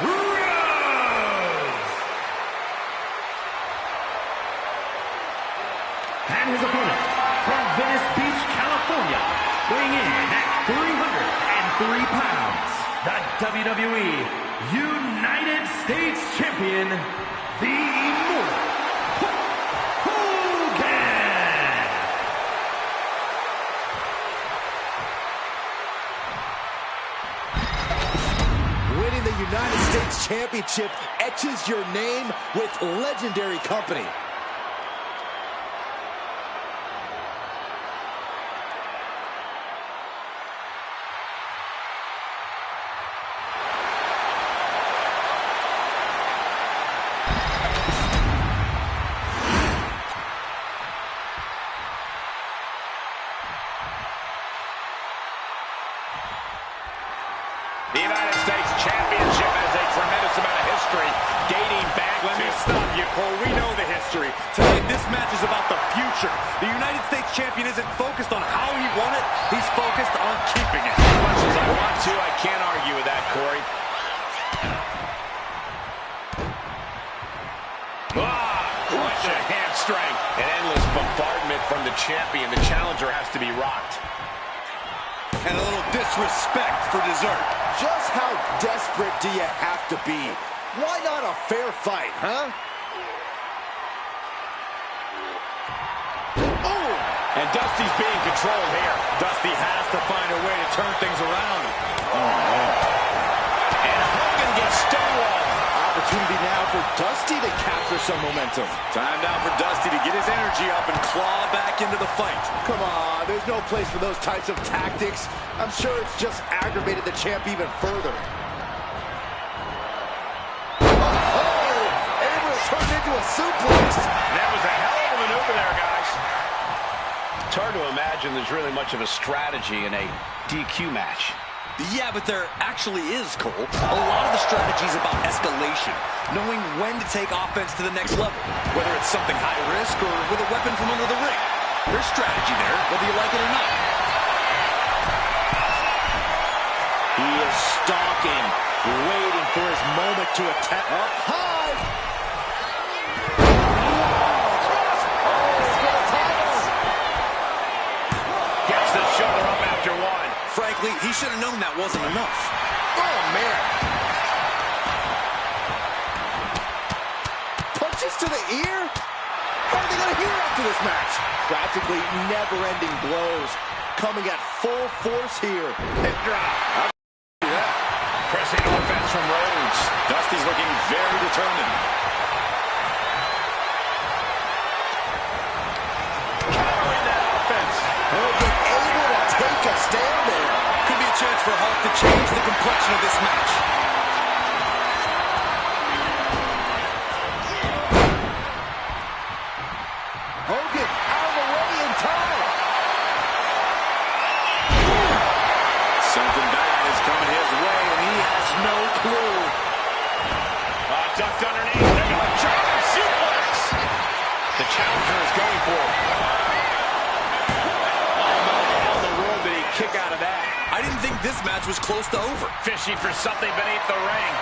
Rhodes. And his opponent from Venice Beach, California, weighing in at 303 pounds, the WWE United States Champion, the Immortal Hogan. Winning the United States Championship etches your name with legendary company. The United States Championship has a tremendous amount of history dating back Let to... me stop you, Cole. We know the history. Tonight, this match is about the future. The United States Champion isn't focused on how he won it. He's focused on keeping it. As much as I want to, I can't argue with that, Corey. What a hamstring. An endless bombardment from the champion. The challenger has to be rocked. And a little disrespect for dessert. Just how desperate do you have to be? Why not a fair fight, huh? Oh! And Dusty's being controlled here. Dusty has to find a way to turn things around. Oh, man. And Hogan gets stonewalled. Opportunity now for Dusty to capture some momentum. Time now for Dusty to get his energy up and claw back into the fight. Come on, there's no place for those types of tactics. I'm sure it's just aggravated the champ even further. Oh! Able to turn into a suplex. That was a hell of a maneuver there, guys. It's hard to imagine there's really much of a strategy in a DQ match. Yeah, but there actually is, Cole. A lot of the strategy is about escalation, knowing when to take offense to the next level, whether it's something high risk or with a weapon from under the ring. There's strategy there, whether you like it or not. He is stalking, waiting for his moment to attack. Up high! Gets the shoulder up after one. Frankly, he should have known that wasn't enough. Oh, man. Punches to the ear? What are they going to hear after this match? Practically never-ending blows coming at full force here. Hip drop. Pressing offense from Rhodes. Dusty's looking very determined. Countering that offense. Hogan able to take a stand there. Could be a chance for Hulk to change the complexion of this match. Hogan out of the way in time. Something bad is coming his way, and he has no clue. Ducked underneath. They're going to German suplex. The challenger is going for it. Oh, no. How in the world did he kick out of that? I didn't think this match was close to over. Fishing for something beneath the ring.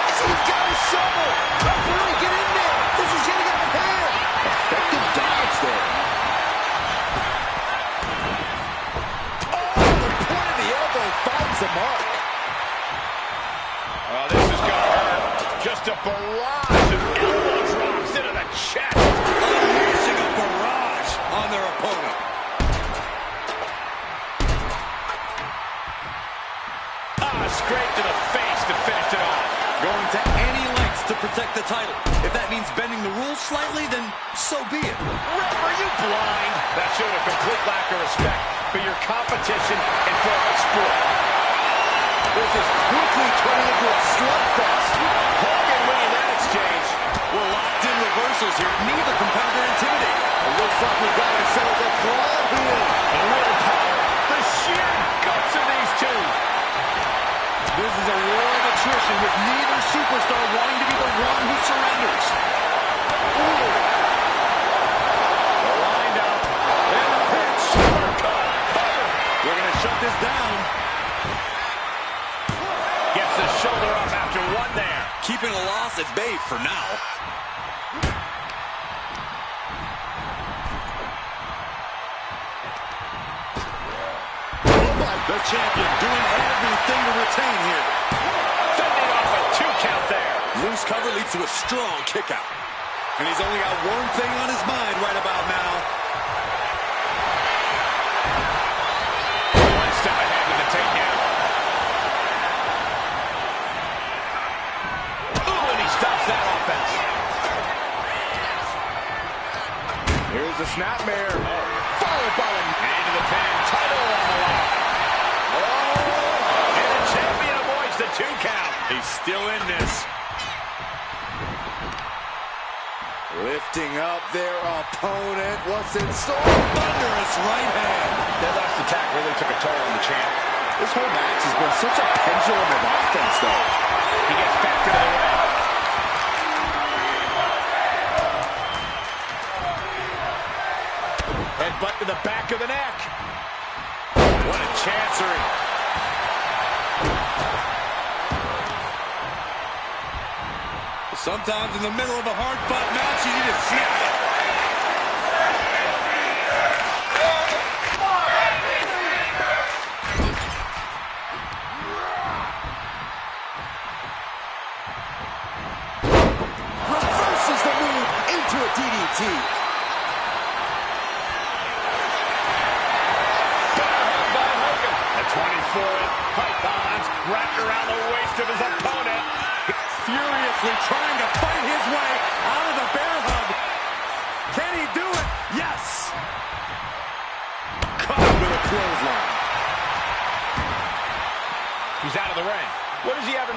He's got a shovel. Referee, get in there. This is getting out of hand. Effective dodge there. Oh, the point of the elbow finds the mark. Oh, this is going to hurt. Just a barrage of elbow drops into the chest. Unleashing a barrage on their opponent. Straight to the face to finish it off. Going to any lengths to protect the title. If that means bending the rules slightly, then so be it. Ref, are you blind? That showed a complete lack of respect for your competition and for our sport. This is quickly turning into a slugfest. Hogan winning that exchange. We're locked in reversals here. Neither competitor intimidated. It looks like we got ourselves a brawl here. A little power. The sheer guts of these two. This is a war of attrition with neither superstar wanting to be the one who surrenders. Ooh. Lined up. And the pitch. Uppercut. Cover. We're going to shut this down. Gets the shoulder up after one there. Keeping a loss at bay for now. The champion doing everything to retain here. Fending off a 2 count there. Loose cover leads to a strong kick out. And he's only got one thing on his mind right about now. One step ahead with the takedown. Ooh, and he stops that offense. Here's the snapmare. Followed by a Into the pin. Title on the line. And the champion avoids the 2 count. He's still in this. lifting up their opponent. What's in store? Thunderous right hand. That last attack really took a toll on the champ. This whole match has been such a pendulum of offense, though. He gets back into the ring. Headbutt to the back of the neck. What a chancery. Sometimes in the middle of a hard-fought match, you need to snap it. Reverses the move into a DDT.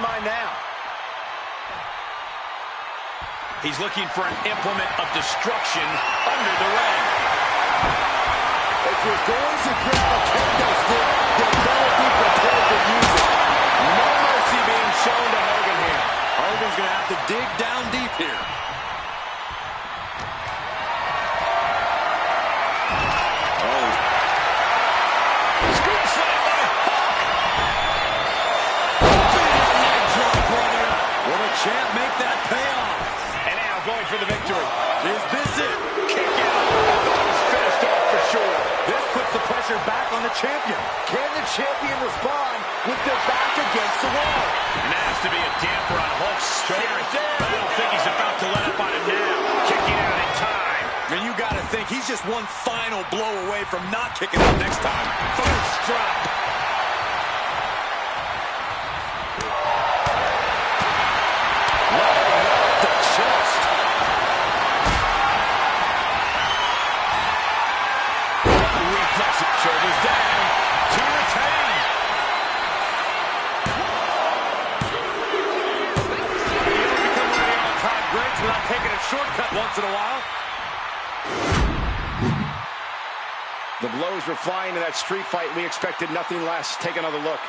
mind now. He's looking for an implement of destruction under the ring. If you're going to grab a kendo stick, you better be prepared to use it. No mercy being shown to Hogan here. Hogan's going to have to dig down deep here. Scoop slam by Hulk. Leg drop, brother. Will the champ make that pay off? And now going for the victory. Is this it? Kick out. I thought it was finished off for sure. This puts the pressure back on the champion. Can the champion respond with their back against the wall? And that has to be a damper on Hulk's spirit. But I don't think he's about to let up on him now. Kicking out in time. And you got to think he's just one final blow away from not kicking out next time. First drop. The chest. Reflex it. Shoulders down. To retain. You don't become one of the all-time greats without taking a shortcut once in a while. The blows were flying in that street fight. We expected nothing less. Take another look.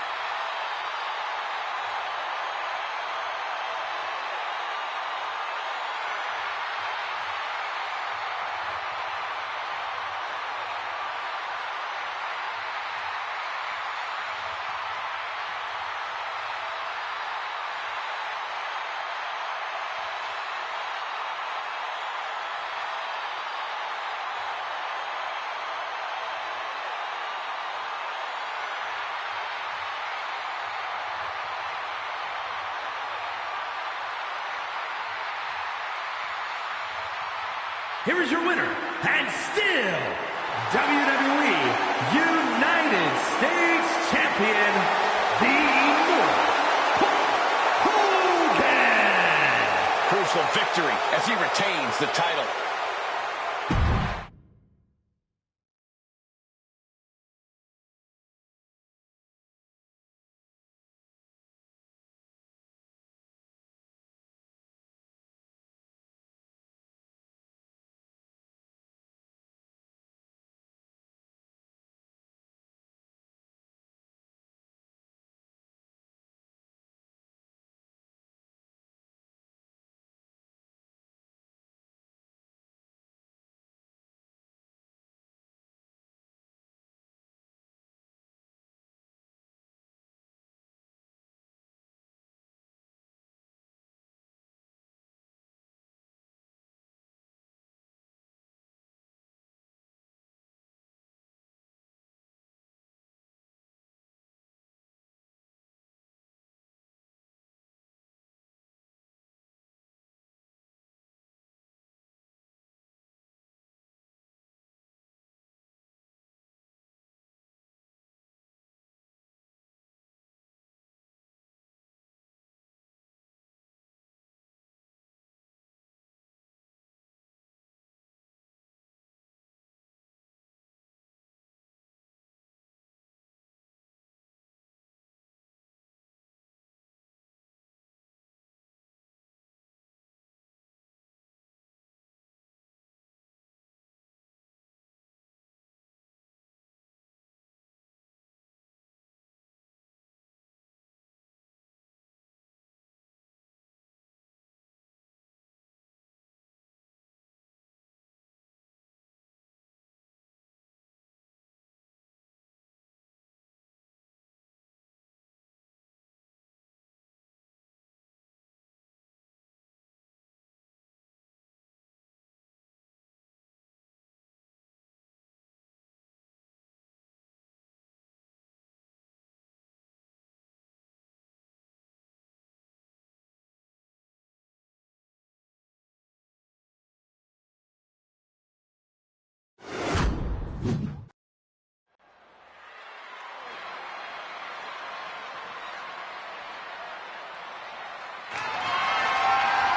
Here is your winner, and still WWE United States Champion, the Immortal Hulk Hogan. Crucial victory as he retains the title.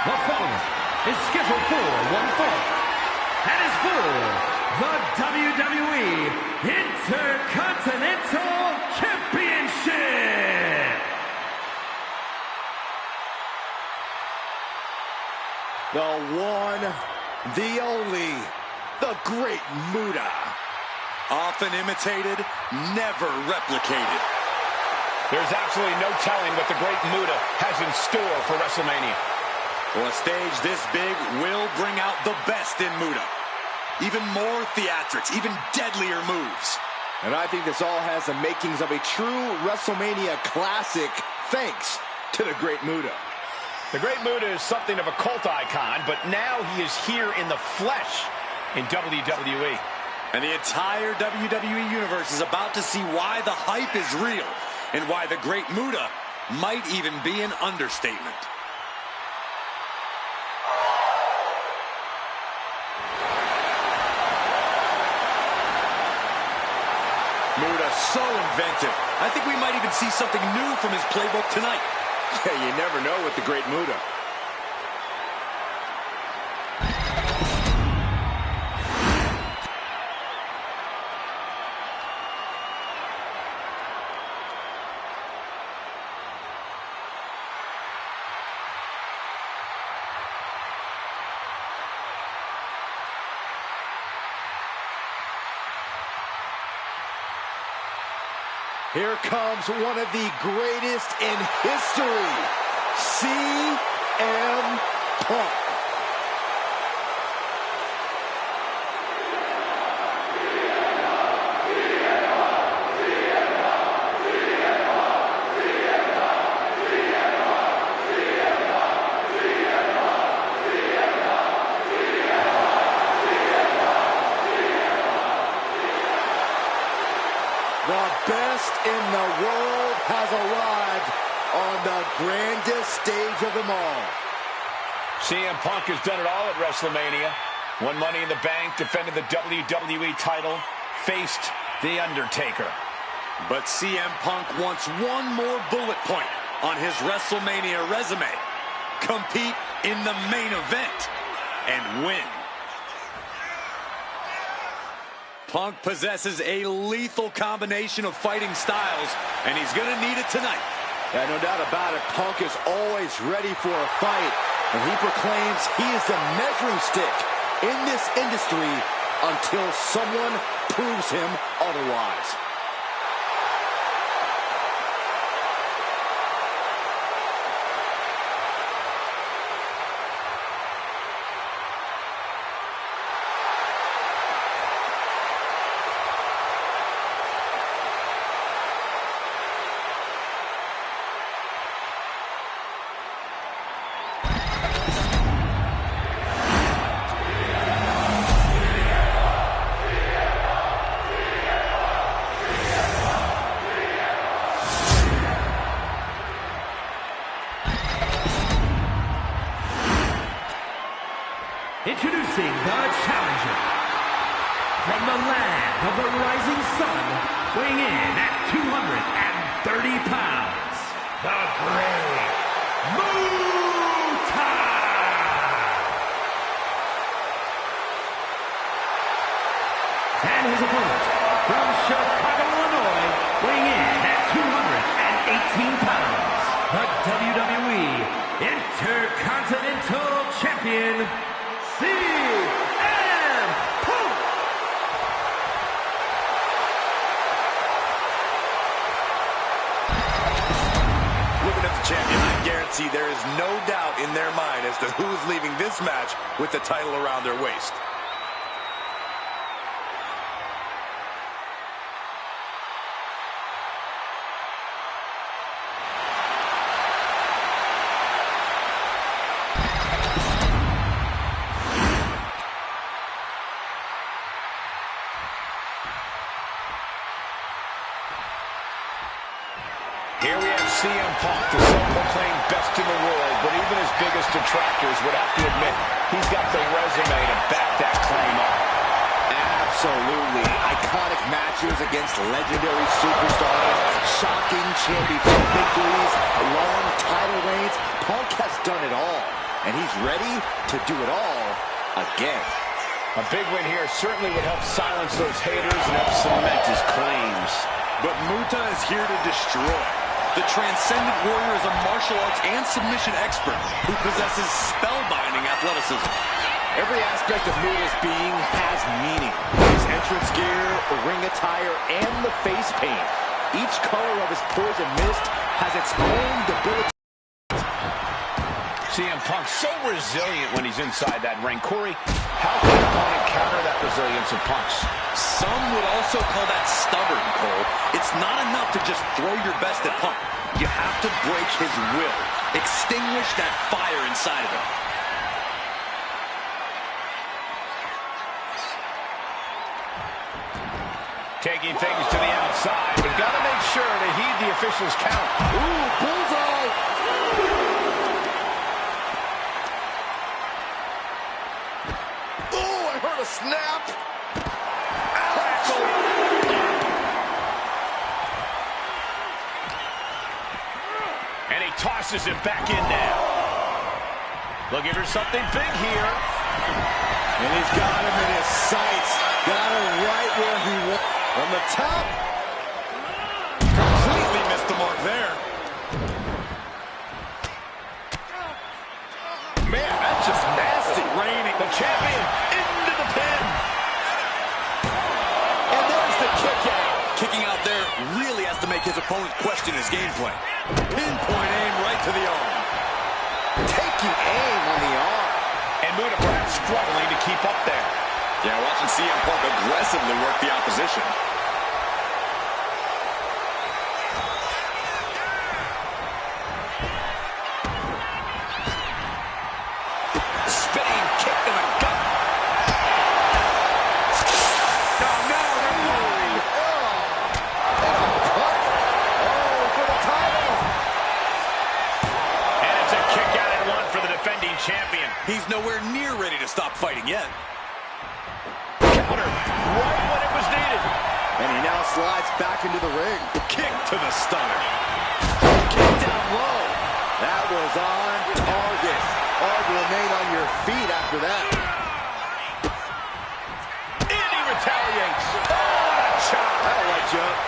The following is scheduled for one fall and is for the WWE Intercontinental Championship. The one, the only, the Great Muta. Often imitated, never replicated. There's absolutely no telling what the Great Muta has in store for WrestleMania. Well, a stage this big will bring out the best in Muta. Even more theatrics, even deadlier moves. And I think this all has the makings of a true WrestleMania classic, thanks to the Great Muta. The Great Muta is something of a cult icon, but now he is here in the flesh in WWE. And the entire WWE Universe is about to see why the hype is real and why the Great Muta might even be an understatement. Muta, so inventive. I think we might even see something new from his playbook tonight. Yeah, you never know with the Great Muta. Here comes one of the greatest in history, CM Punk. The best in the world has arrived on the grandest stage of them all. CM Punk has done it all at WrestleMania. Won Money in the Bank, defended the WWE title, faced The Undertaker. But CM Punk wants one more bullet point on his WrestleMania resume. Compete in the main event and win. Punk possesses a lethal combination of fighting styles, and he's going to need it tonight. Yeah, no doubt about it. Punk is always ready for a fight, and he proclaims he is the measuring stick in this industry until someone proves him otherwise. Introducing the challenger, from the land of the rising sun, weighing in at 230 pounds, the Great Muta! And his opponent, from Chicago, Illinois, weighing in at 218 pounds, the WWE Intercontinental Champion, CM Punk! Looking at the champion, I guarantee there is no doubt in their mind as to who's leaving this match with the title around their waist. Here we have CM Punk, the self-proclaimed best in the world, but even his biggest detractors would have to admit he's got the resume to back that claim up. Absolutely. Iconic matches against legendary superstars, shocking championship victories, long title reigns. Punk has done it all, and he's ready to do it all again. A big win here certainly would help silence those haters and help cement his claims. But Muta is here to destroy. The Transcendent Warrior is a martial arts and submission expert who possesses spellbinding athleticism. Every aspect of Muda's being has meaning. His entrance gear, the ring attire, and the face paint. Each color of his poison mist has its own debilitating. CM Punk so resilient when he's inside that ring. Corey, how can an opponent counter that resilience of Punk's? Some would also call that stubborn, Cole. It's not enough to just throw your best at Punk. You have to break his will. Extinguish that fire inside of him. Taking things to the outside, but got to make sure to heed the official's count. Ooh, bullseye! Oh, I heard a snap! And he tosses him back in now. Looking for something big here. And he's got him in his sights. Got him right where he wants. From the top. Completely missed the mark there. Man, that's just nasty. Raining. The champion into the pin. And there's the kick out. Kicking out there really has to make his opponent question his game plan. Pinpoint aim right to the arm. Taking aim on the arm. And Muda perhaps struggling to keep up there. Yeah, watching CM Punk aggressively work the opposition. Spinning kick to the gut. Oh, no, they're moving. Oh, for the title. And it's a kick out at one for the defending champion. He's nowhere near ready to stop fighting yet. Counter right when it was needed. And he now slides back into the ring. Kick to the stomach. Kick down low. That was on target. Hard to remain on your feet after that. And he retaliates. Oh, what a chop. That'll light you up.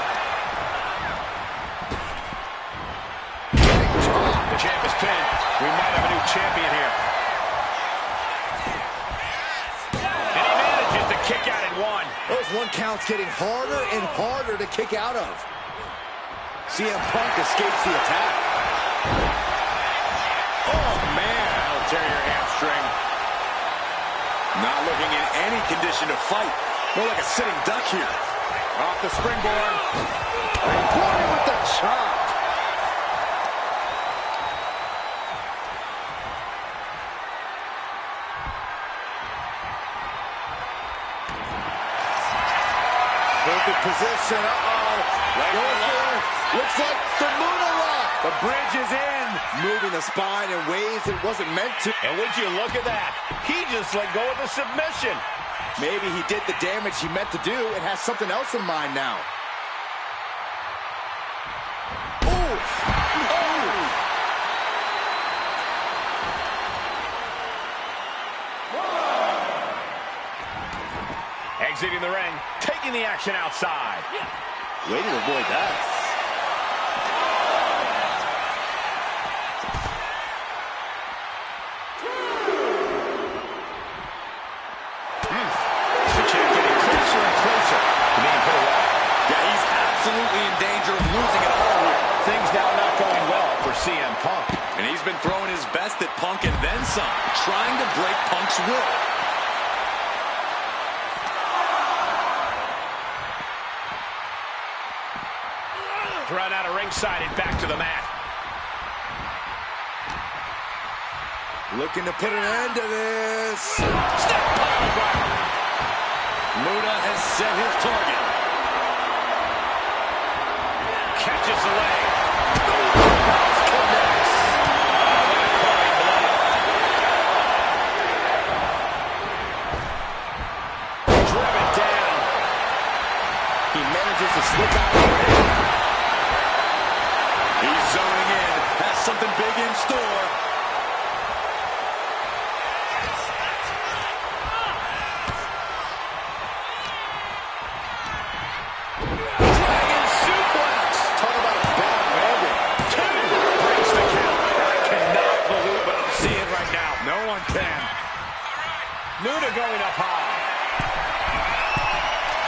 The champ is pinned. We might have a new champion here. And he manages to kick out at one. Those one counts getting harder and harder to kick out of. CM Punk escapes the attack. Oh, man. That'll tear your hamstring. Not looking in any condition to fight. More like a sitting duck here. Off the springboard. Boy, with the chop. Perfect position. Looks like the Moonalock. The bridge is in. Moving the spine in ways it wasn't meant to. And would you look at that? He just let go of the submission. Maybe he did the damage he meant to do and has something else in mind now. Ooh. Exiting the ring, taking the action outside. Way to avoid that. The champ getting closer and closer to being put away. Yeah, he's absolutely in danger of losing it all here. Things now not going well for CM Punk. And he's been throwing his best at Punk and then some, trying to break Punk's will. Thrown out of ringside and back to the mat. Looking to put an end to this. Step pile driver. Muda has set his target. Catches the leg. Connects. Driven down. He manages to slip out of the ring. He's zoning in. Has something big in store. Dragon suplex. Talk about a bad landing. Muta going up high.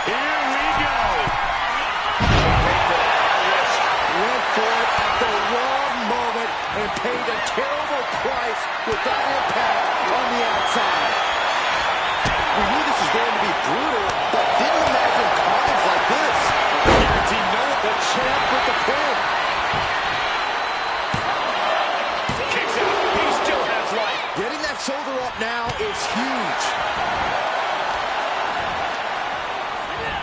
Here we go. Went for it at the wrong moment and paid a terrible price with that impact on the outside. We knew this was going to be brutal, but didn't imagine carnage like this. Guarantee no The champ with the pin. kicks out. He still has life. Getting that shoulder up now is huge.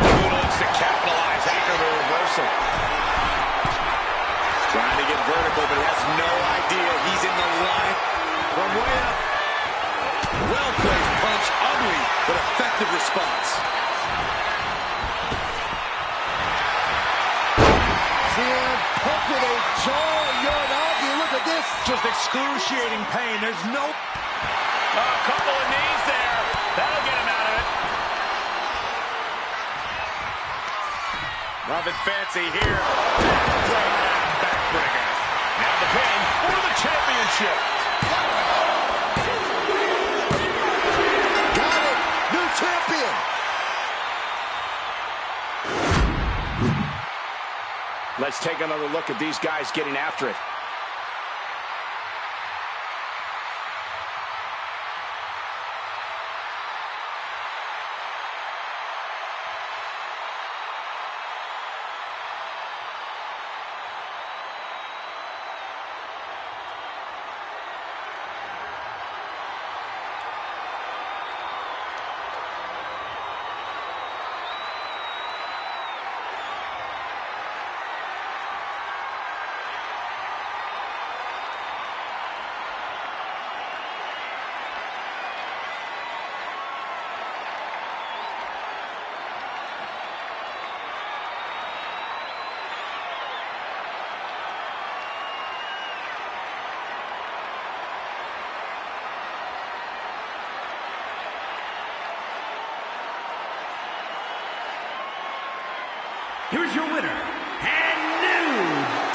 Muta looks to capitalize after the reversal. Trying to get vertical, but he has no idea he's in the line from way up. Well-placed punch, ugly, but effective response. CM Punk with a jaw Uranagi. Look at this. Just excruciating pain. There's no... A couple of knees there. That'll get him out of it. Nothing fancy here. Backbreaker. Now the pin for the championship. Got it. New champion. Let's take another look at these guys getting after it. Here's your winner, and new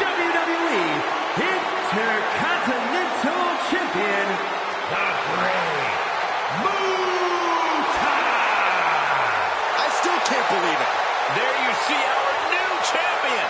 WWE Intercontinental Champion, the Great Muta! I still can't believe it. There you see our new champion.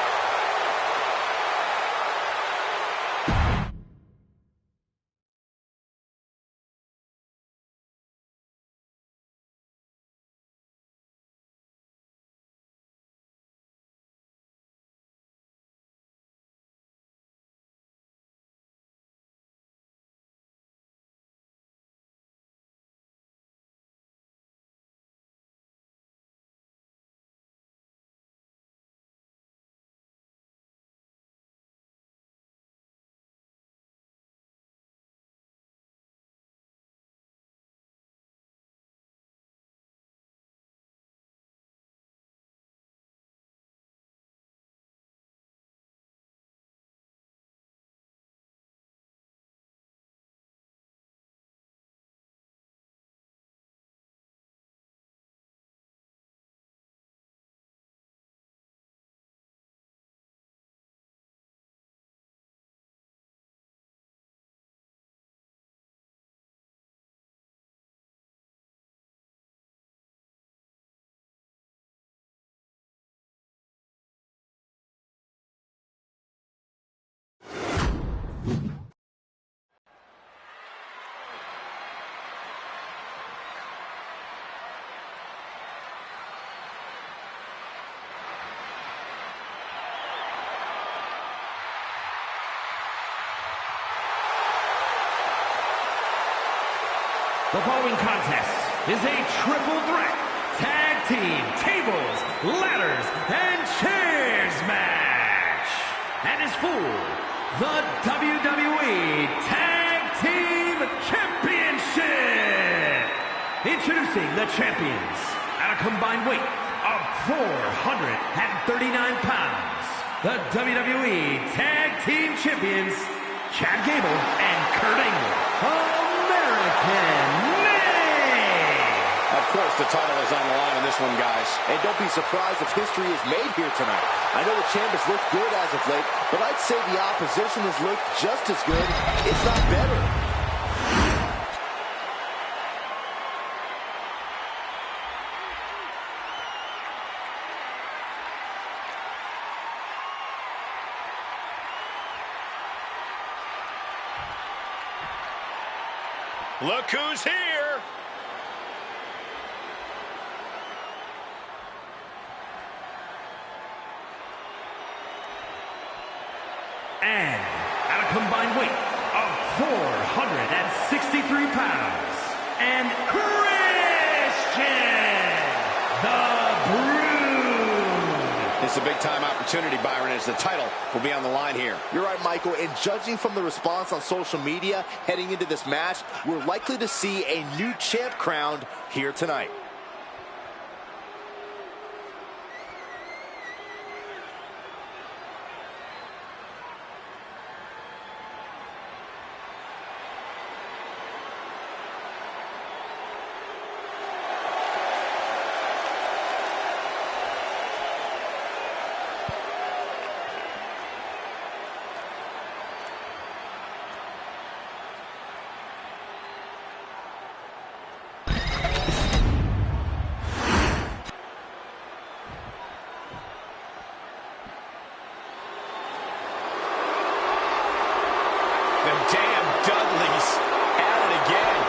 The following contest is a triple threat tag team tables, ladders, and chairs match, and is for the WWE Tag Team Championship. Introducing the champions at a combined weight of 439 pounds, the WWE Tag Team Champions, Chad Gable and Kurt Angle, American Made. Of course, the title is on the line in this one, guys. And don't be surprised if history is made here tonight. I know the champ has looked good as of late, but I'd say the opposition has looked just as good, if not better. Look who's here. And at a combined weight of 463 pounds, and Christian the Brood. It's a big-time opportunity, Byron, as the title will be on the line here. You're right, Michael, and judging from the response on social media heading into this match, we're likely to see a new champ crowned here tonight. Damn Dudleys at it again.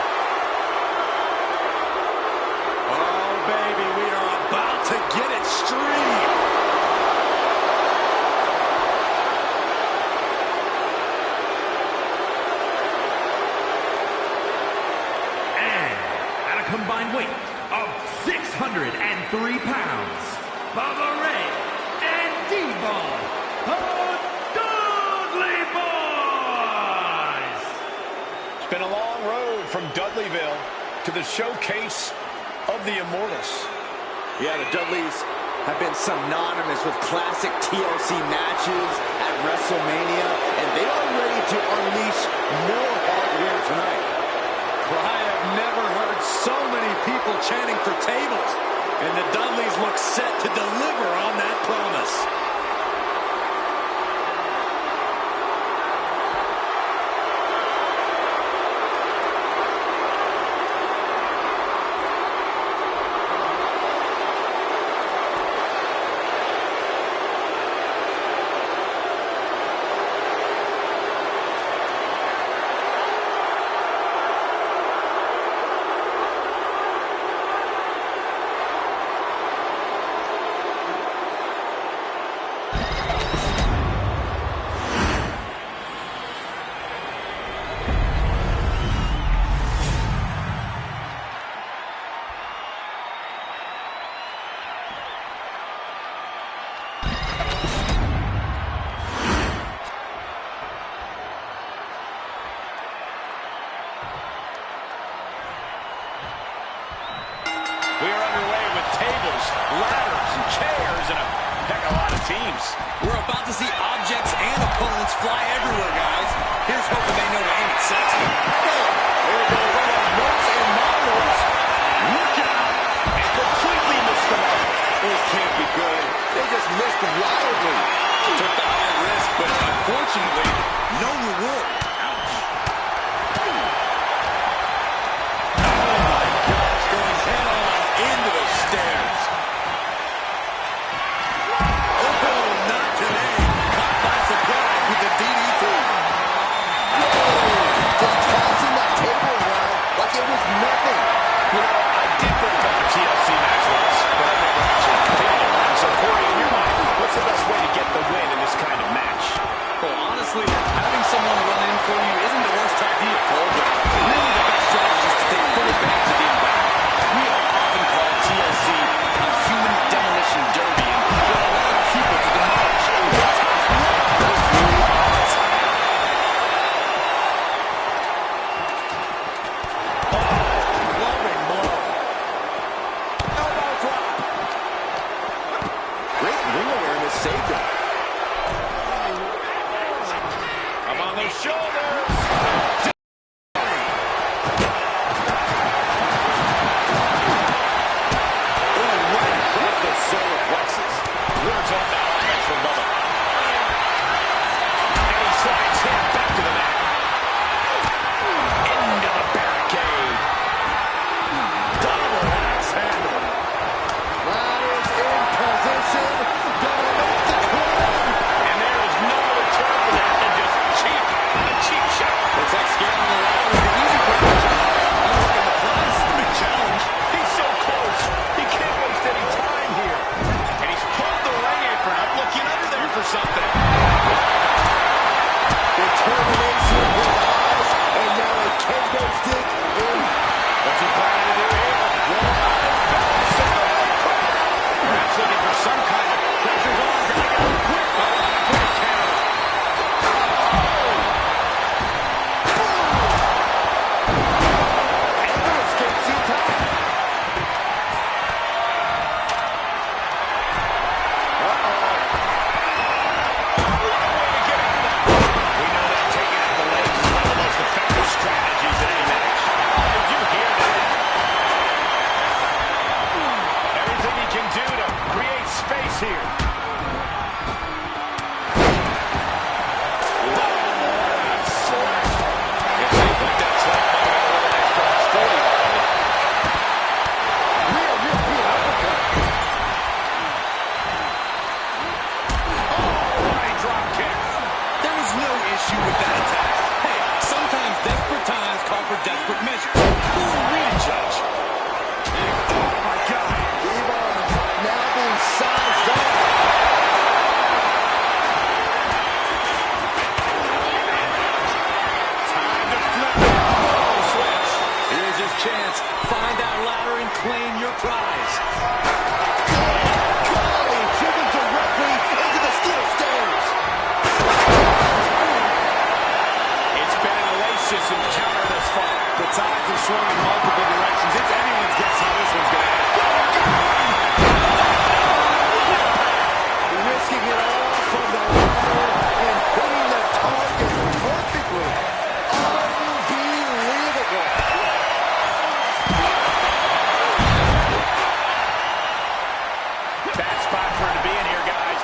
Oh, baby, we are about to get extreme. And at a combined weight of 603 pounds, Bubba Ray and D-Ball, the Dudley Boys. It's been a long road from Dudleyville to the showcase of the Immortals. Yeah, the Dudleys have been synonymous with classic TLC matches at WrestleMania, and they are ready to unleash more hardware tonight. Well, I have never heard so many people chanting for tables, and the Dudleys look set to deliver on that promise. We are underway with tables, ladders, and chairs, and a heck of a lot of teams. We're about to see objects and opponents fly everywhere, guys. Here's hoping they know to aim it sexy. Hey, there goes all notes and models. Look out! And completely missed the mark. This can't be good. They just missed wildly. Took the high risk, but unfortunately, no reward. Ouch. Oh my gosh, going head on into the stairs. Oh, not today. Caught by surprise with the DDT. Just tossing that table around like it was nothing. You know, I did break up a TLC match once, but I never actually competed. And so, Corey, in your mind, what's the best way to get the win in this kind of match? Well, honestly, having someone run in for you isn't the worst idea, Cole, but really the best strategy is to take full advantage of the environment. We are often called TLC a human demolition derby, and there are a lot of people to demolish. That's how this really is. Loving blow. moves here. With that attack. Hey, sometimes desperate times call for desperate measures. Who are we to judge? Oh my God. Devon now being sized up. Time to flip it. Oh, switch. Here's his chance. Find that ladder and claim your prize. Golly, driven directly into the steel stairs. Encounter this far. The tides are swinging in multiple directions. It's anyone's guess how this one's going to end. Risking it all from the ladder and hitting the target perfectly. Unbelievable. Bad spot for him to be in here, guys.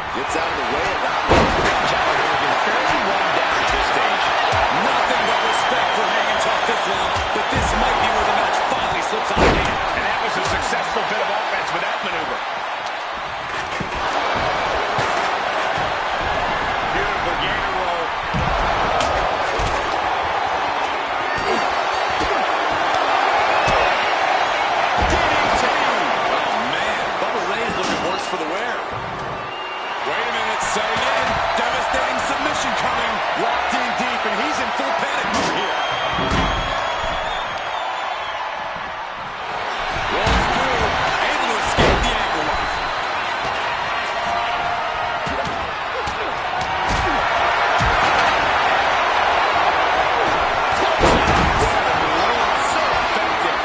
Gets out of the way of that one. Callaway fairly worn down at this stage. Nothing but respect for hanging tough this long, but this might be where the match finally slips out of hand. And that was a successful bit of offense with that maneuver. Beautiful gainer roll. DDT. Oh, man. Bubba Ray's looking worse for the wear. Wait a minute, setting in. Devastating submission coming. Locked in deep, and he's in full panic mode here. Rolls through, able to escape the ankle lock. So effective.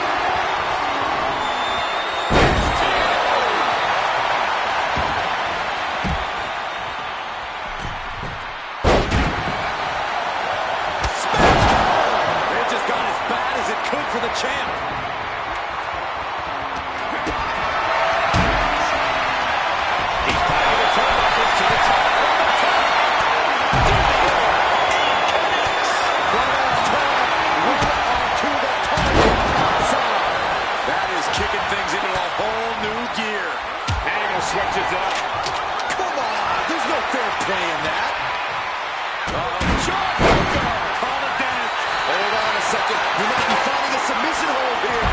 It just got as bad as it could for the champ. He's climbing the turnbuckles to the top. That is kicking things into a whole new gear. Angle switches it up. Come on, there's no fair play in that. Jawbreaker. Call it Dennis. Hold on a second. You might be finding a submission hold here.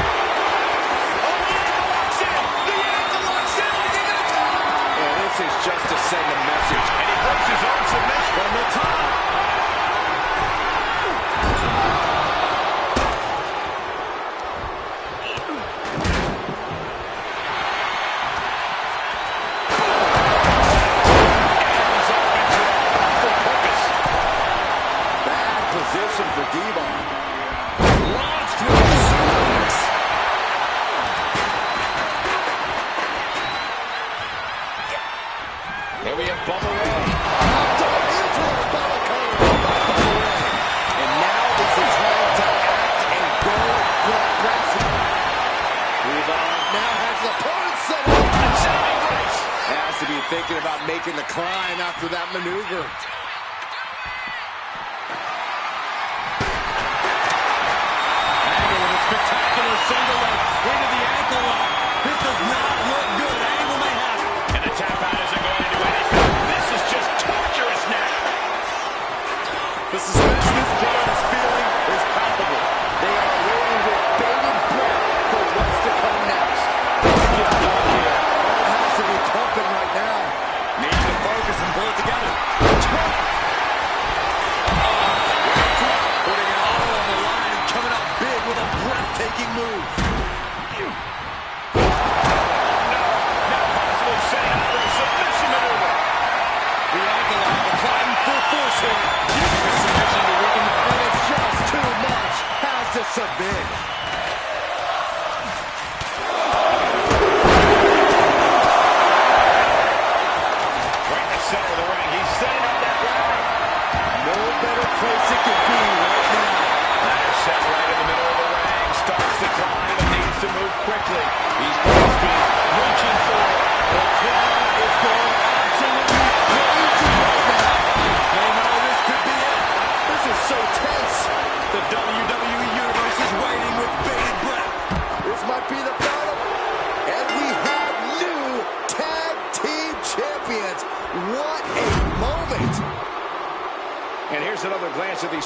Oh, the ankle locks in. The ankle locks in. Is he gonna tell him? And this is just to send a message. And he breaks his own submission. From the top. Bad position for Devon. Launched with a suplex. Here we have Bubba Ray. Dug into a bell cutter by Bubba Ray. And now is the time to act and go for that wrestling. Devon now has the opponent set up. Has to be thinking about making the climb after that maneuver. Angle with a spectacular single leg into the ankle lock. This does not look good. Angle may have it. And the tap out isn't going to do anything. This is just torturous now. The suspense this crowd is feeling is palpable. They are waiting with bated breath for what's to come next. All has to be pumping right now. Needs to focus and pull it together. 20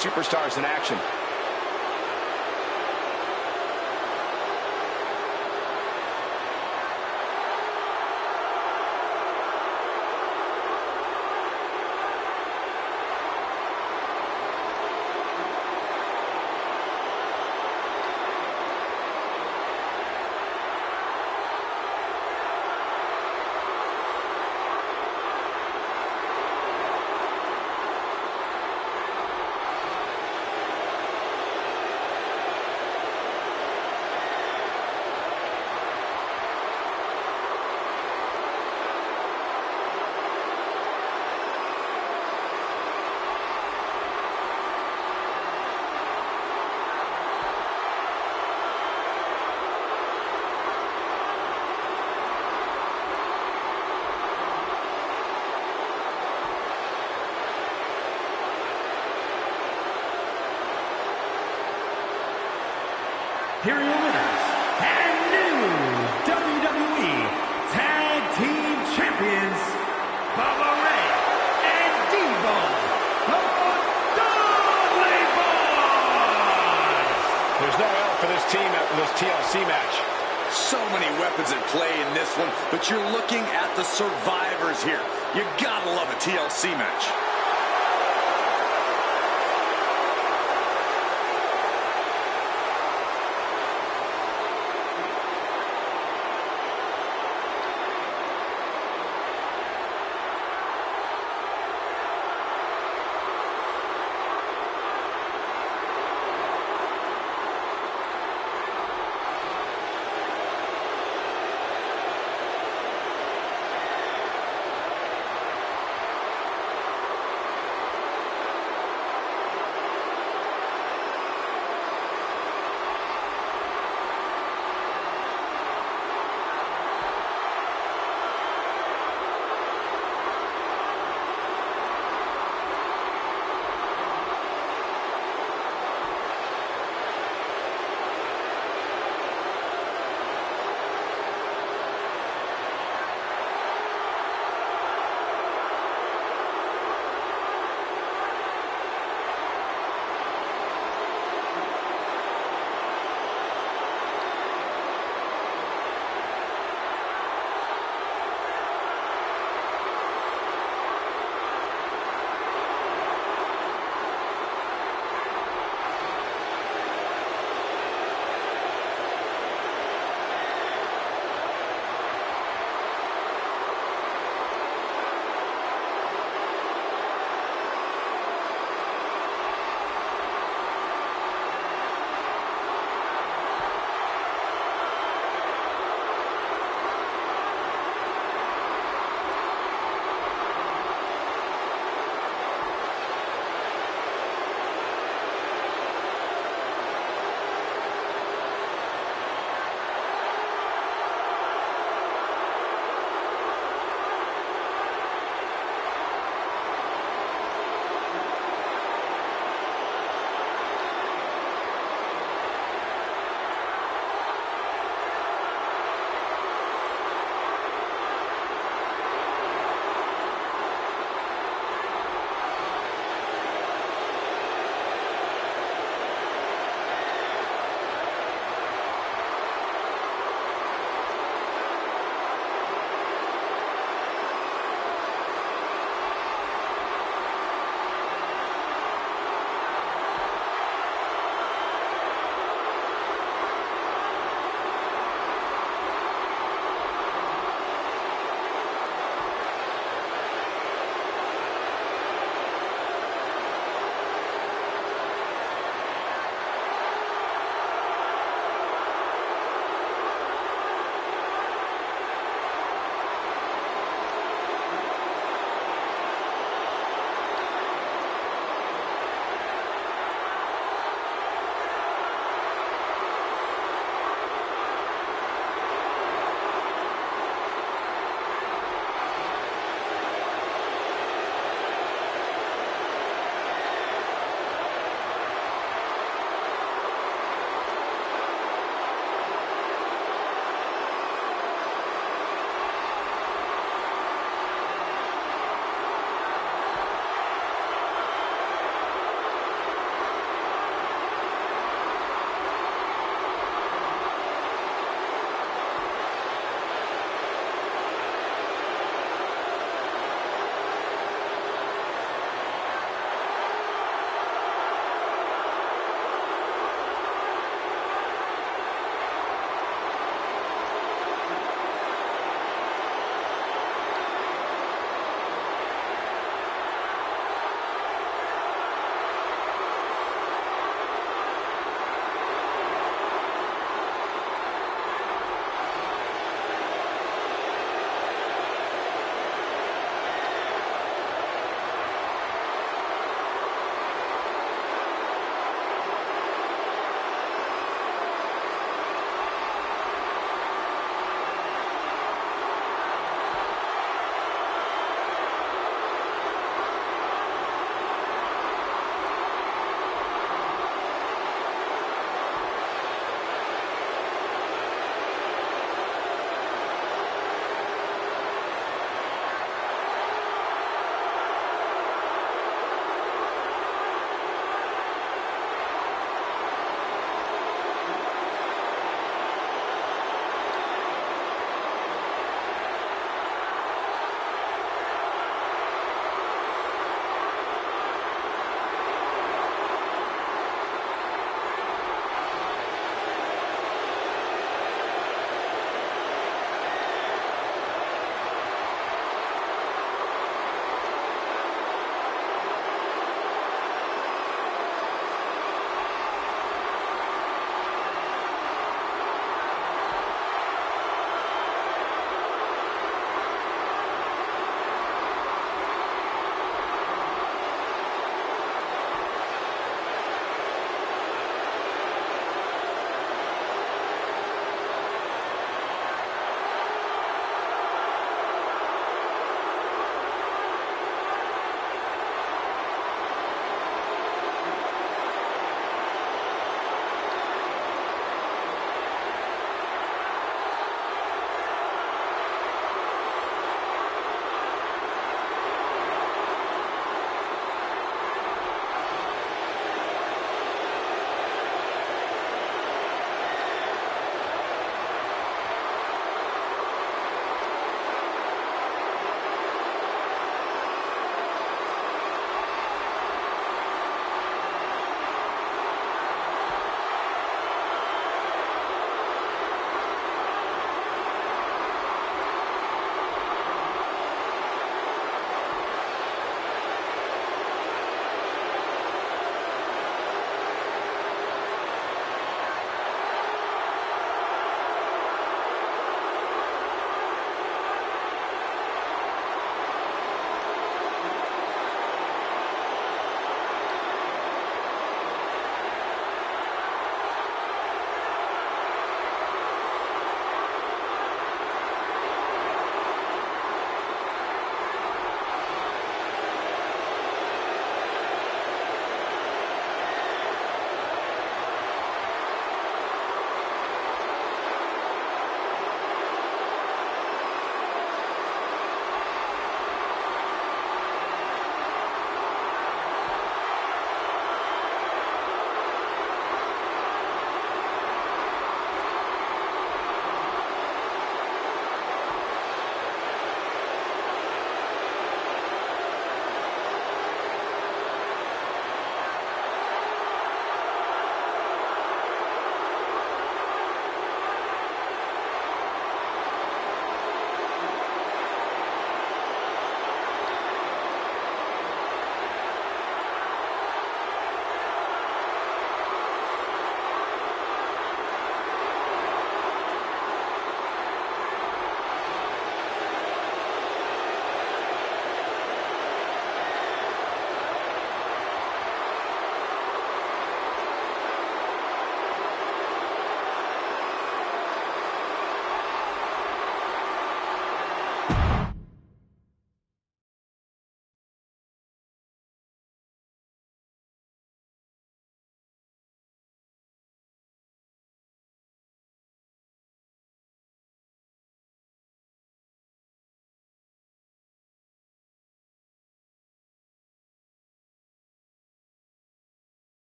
superstars in action. Here are your winners and new WWE Tag Team Champions, Bubba Ray and Devo, the Dudley Boys. There's no L for this team after this TLC match. So many weapons at play in this one, but you're looking at the survivors here. You gotta love a TLC match.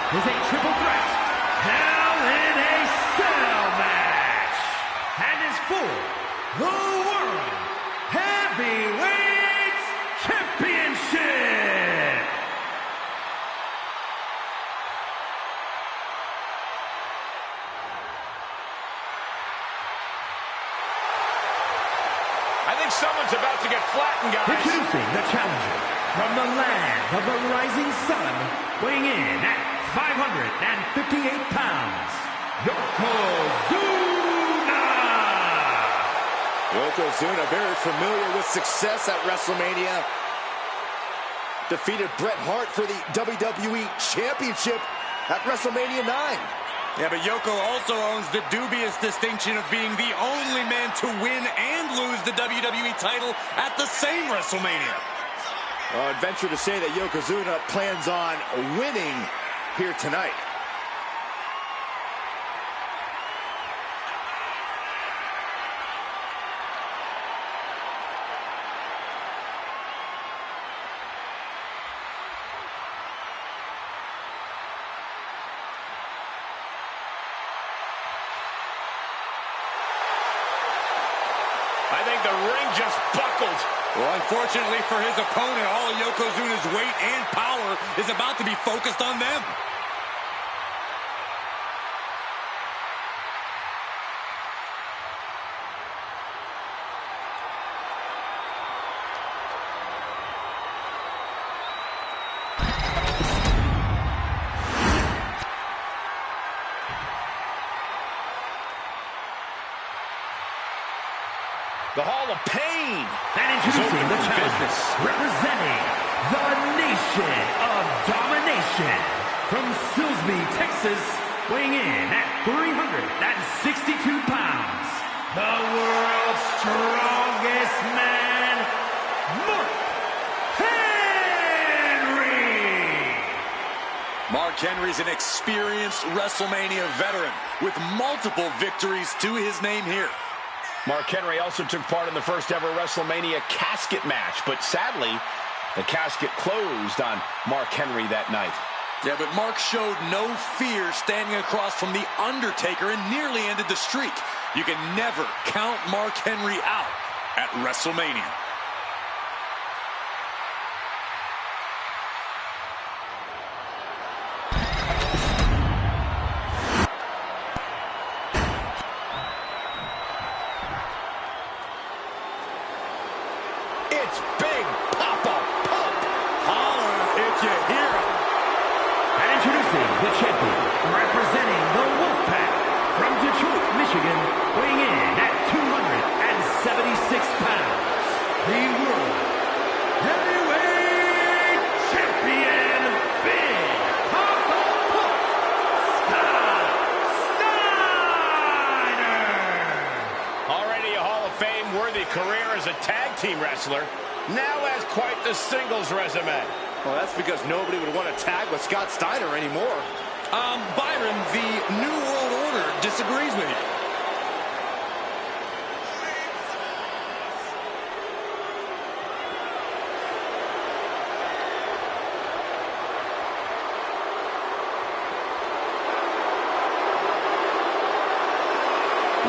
is a triple threat Hell in a Cell match, and is for the World Heavyweight Championship. I think someone's about to get flattened, guys. Introducing the challenger from the land of the rising sun, weighing in at 558 pounds, Yokozuna! Yokozuna, very familiar with success at WrestleMania. Defeated Bret Hart for the WWE Championship at WrestleMania 9. Yeah, but Yoko also owns the dubious distinction of being the only man to win and lose the WWE title at the same WrestleMania. I'd venture to say that Yokozuna plans on winning here tonight. I think the ring just buckled. Well, unfortunately for his opponent, all of Yokozuna's weight and power is about to be focused on them. The Hall of Pain. And introducing the challenger, representing the Nation of Domination, from Silsbee, Texas, weighing in at 362 pounds, the world's strongest man, Mark Henry! Mark Henry's an experienced WrestleMania veteran with multiple victories to his name here. Mark Henry also took part in the first ever WrestleMania casket match, but sadly, the casket closed on Mark Henry that night. Yeah, but Mark showed no fear standing across from The Undertaker and nearly ended the streak. You can never count Mark Henry out at WrestleMania. It's Big Papa Pump. Holler if you hear him. And introducing the champion, representing the Wolfpack, from Detroit, Michigan, weighing in at 276 pounds, the World Heavyweight Champion, Big Papa Pump, Scott Steiner! Already a Hall of Fame-worthy career as a tag team wrestler, now has quite the singles resume. Well, that's because nobody would want to tag with Scott Steiner anymore. Byron, the New World Order disagrees with you.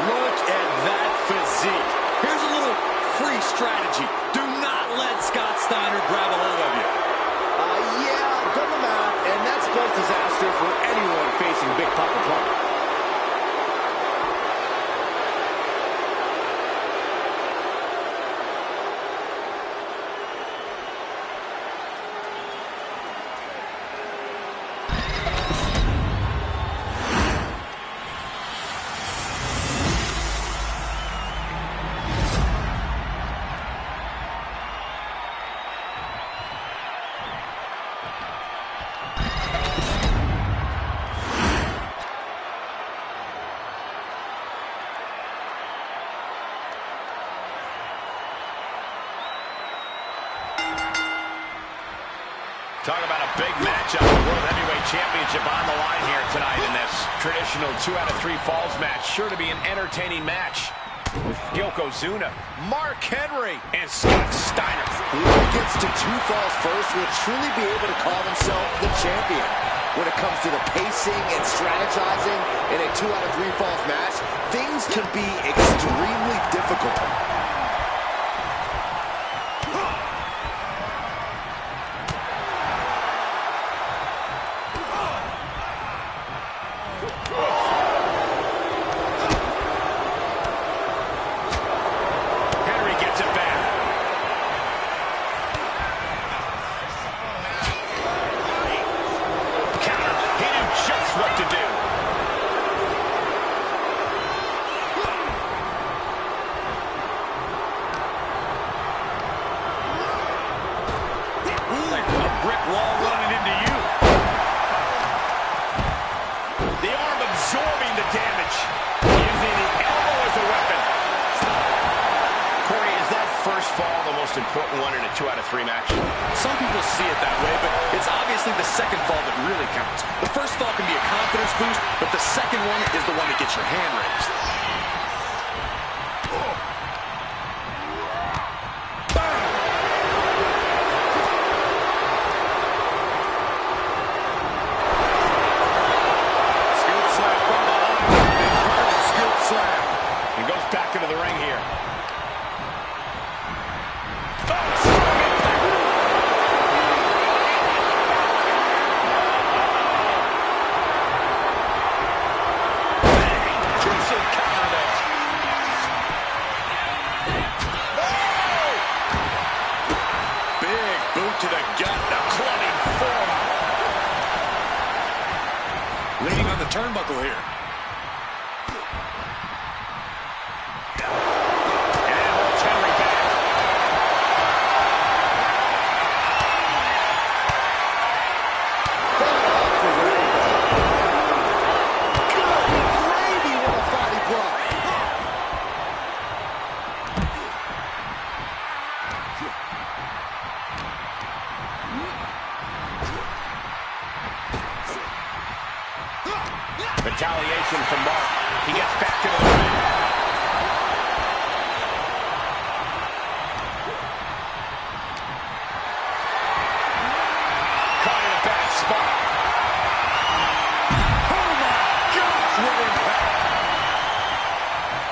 Look at that physique. Here's a little free strategy. Do not let Scott Steiner grab a hold of you. Yeah, I've done the math, and that spells disaster for anyone facing Big Papa Pump. Talk about a big matchup. The World Heavyweight Championship on the line here tonight in this traditional 2 out of 3 falls match. Sure to be an entertaining match with Yokozuna, Mark Henry, and Scott Steiner. Whoever gets to 2 falls first will truly be able to call himself the champion. when it comes to the pacing and strategizing in a 2 out of 3 falls match, things can be extremely difficult. Important one in a 2 out of 3 match. Some people see it that way, but it's obviously the second fall that really counts. The first fall can be a confidence boost, but the second one is the one that gets your hand raised. Scoop slam from behind. Scoop slam. He goes back into the ring here. To the gut, the clubbing forearm. Leaning on the turnbuckle here. And holds Henry back. Good gravy, what a body blow. Retaliation from Mark. He gets back into the ring. Caught in a bad spot. Oh my gosh, what impact.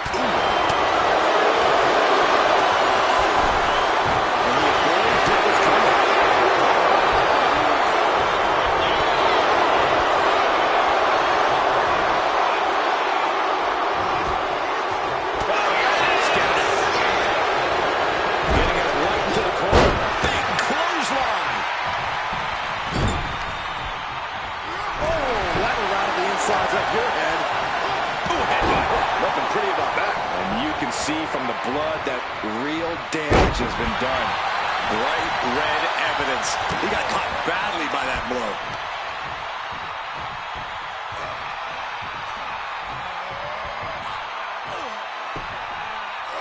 And the avoidance hit was coming. Nothing pretty about that. And you can see from the blood that real damage has been done. Bright red evidence. He got caught badly by that blow.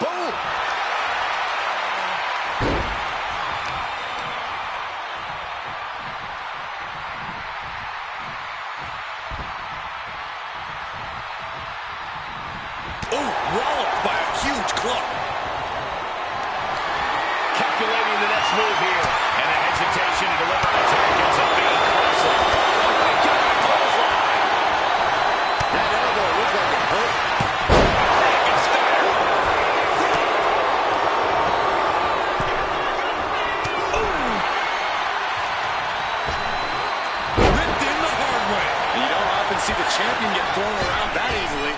Boom! Walloped by a huge club. Calculating the next move here. And a hesitation to deliver an attack ends up being costly. Oh my God, clothesline. That elbow looked like it hurt. It's there. Ripped in the hard way. And you don't often see the champion get thrown around that easily.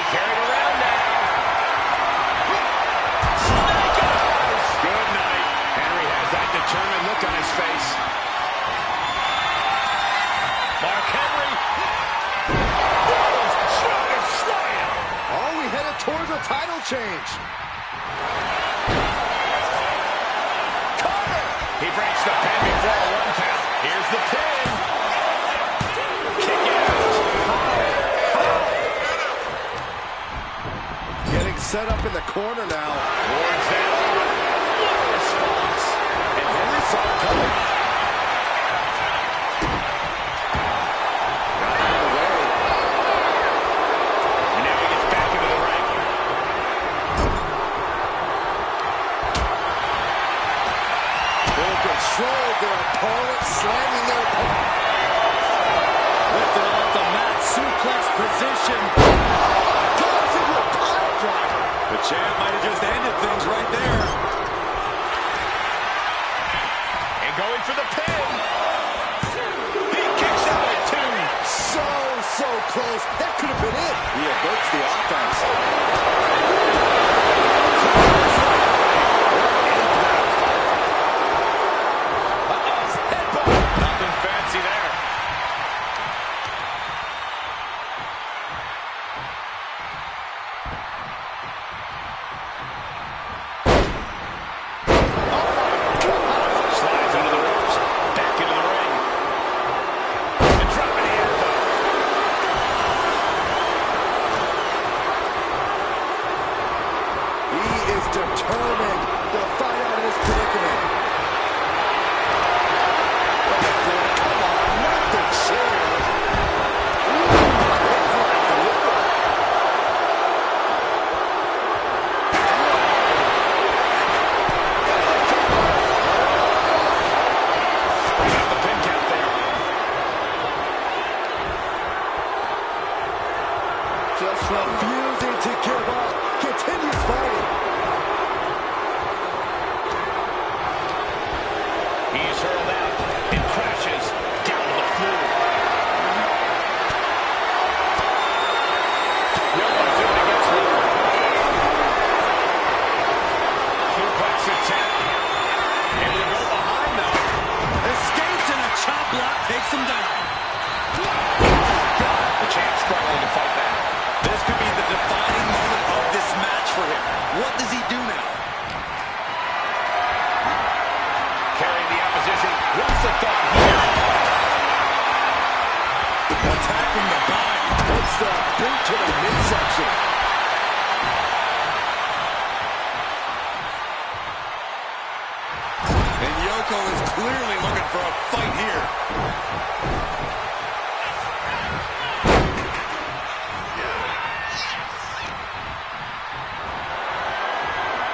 Carried around now. Snake eyes. Good night. Henry has that determined look on his face. Mark Henry. Giant slam. Oh, we headed towards a title change. Cover. He breaks the pin before a 1 count. Here's the pin. Kick out. Getting set up in the corner now. Wards that off. What a response. And Henry saw it coming. Got out of the way. And now he gets back into the ring. control their opponent, slamming their opponent. Lifted off the mat, suplex position. Goes into a pile driver. The champ might have just ended things right there. And going for the pin. He kicks out at 2. So close. That could have been it. He averts the offense. Nothing fancy there. Slides into the ropes. Back into the ring. And dropping the elbow. He is determined to fight out of this predicament. Come on, not the chair. Got the pin count there. Just refusing to give up. Continues fighting. He's hurled out and crashes down to the floor. No one's doing against him. Suplex attempt. Able to go behind now. Escapes and a chop block takes him down. The champ struggling to fight back. This could be the defining moment of this match for him. What does he do now? Carrying the opposition. What's the thought here? Attacking the body. Puts the boot to the midsection. And Yoko is clearly looking for a fight here.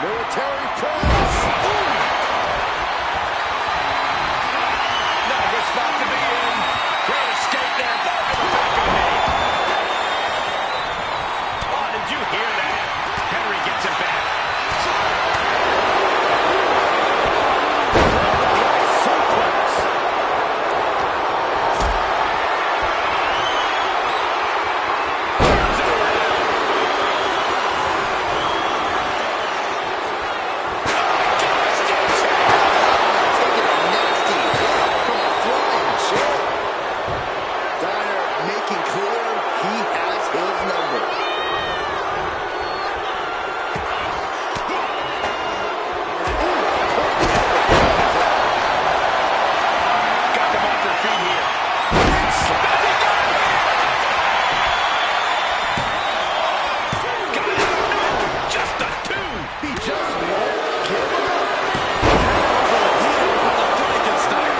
Military press. Not a good spot to be in. Great escape there. Back in the back of the knee. Oh, did you hear that? Henry gets it back. Suplex. Taking a nasty hit from a flying chair. Dyer making clear he has his number. Got them off their feet here. Got it. Just a 2. He just won't give up. Frankenstein.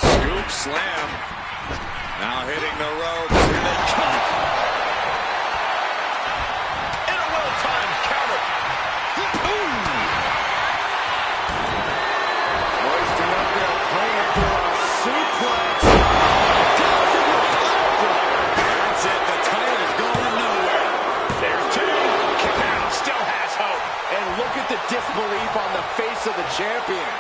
Scoop slam. Now hitting the ropes. Here they come. In a well-timed counter. Boom. Hoisting up their opponent for a suplex. That's it. The title's going nowhere. There's 2. Kick out. Still has hope. And look at the disbelief on the face of the champion.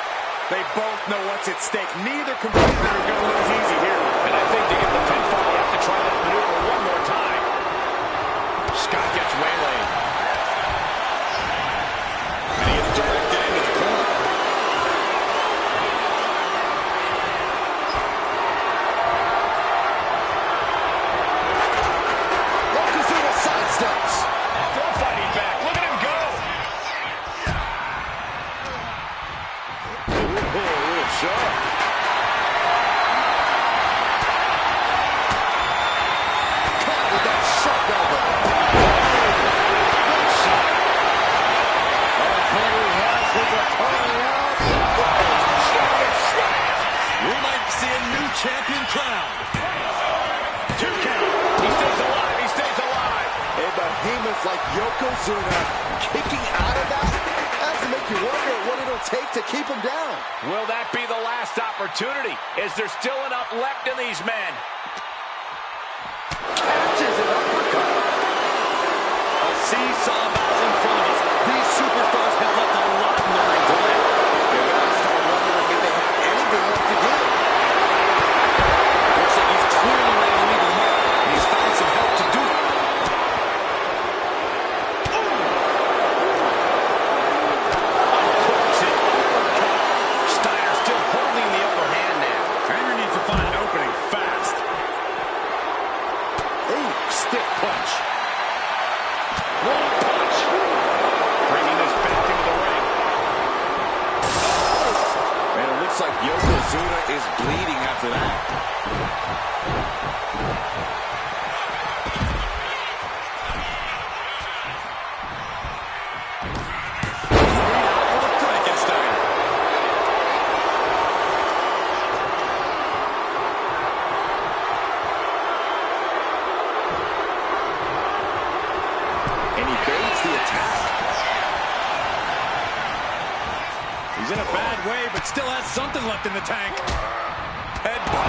They both know what's at stake. Neither competitor is going to lose easy here. And I think to get the pinfall, you have to try that maneuver one more time. Scott gets waylaid. And he is directed into the corner. Yokozuna sidesteps. Still fighting back. Look at him go. Real sharp. Caught with that sharp elbow. Good shot. Henry has his opponent out. We might see a new champion crowned. 2 count. He stays alive. He stays alive. A behemoth like Yokozuna kicking out of that has to make you wonder what it'll take to keep him down. Will that be the last opportunity? Is there still enough left in these men? Catches an uppercut. A seesaw battle in front of us. These superstars have left a lot in the ring tonight. You're going to start wondering if they have anything left to give. Looks like he's clearly ready to leave a mark. And he's found some help to do it. Uncorks it. Uppercut. Steiner still holding the upper hand now. Henry needs to find an opening fast. Ooh, stiff punch. One punch. Bringing this back into the ring. And it looks like Yokozuna is bleeding after that. Frankenstein. And he baits the attack. He's in a bad way, but still has something left in the tank. Headbutt.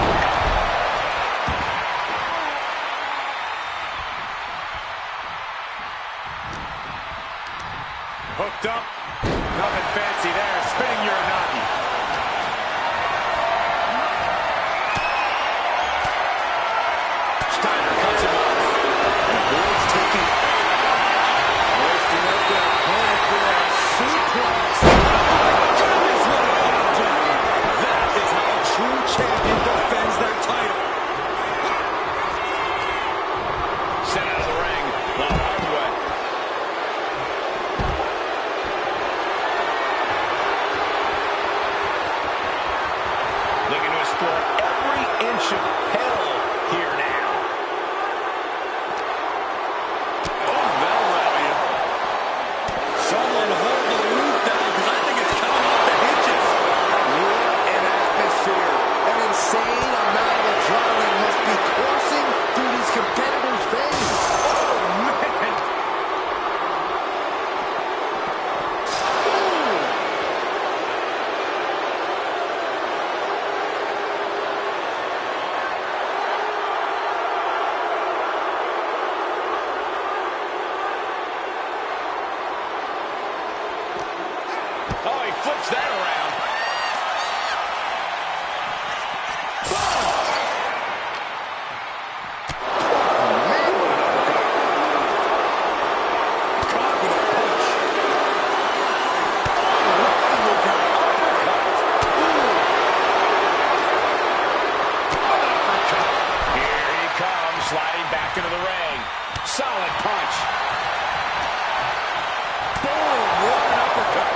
Hooked up. Nothing fancy there. Spinning Uranagi. Steiner cuts him off. And Boyd's taking. Hoisting up their opponent for a suplex. Goodness, what a hijack. That is how a true champion defends their title. Sent out of the ring the hard way. Looking to explore every inch of hell here now. Oh, that'll rattle you. Someone hold the roof down, because I think it's coming off the hinges. What an atmosphere. An insane amount of adrenaline must be coursing through these competitors' veins. Oh, man. Oh, he flips that around. Man, what an uppercut. Caught with a punch. Rolling with that uppercut. Here he comes, sliding back into the ring. Solid punch. Boom, what an uppercut.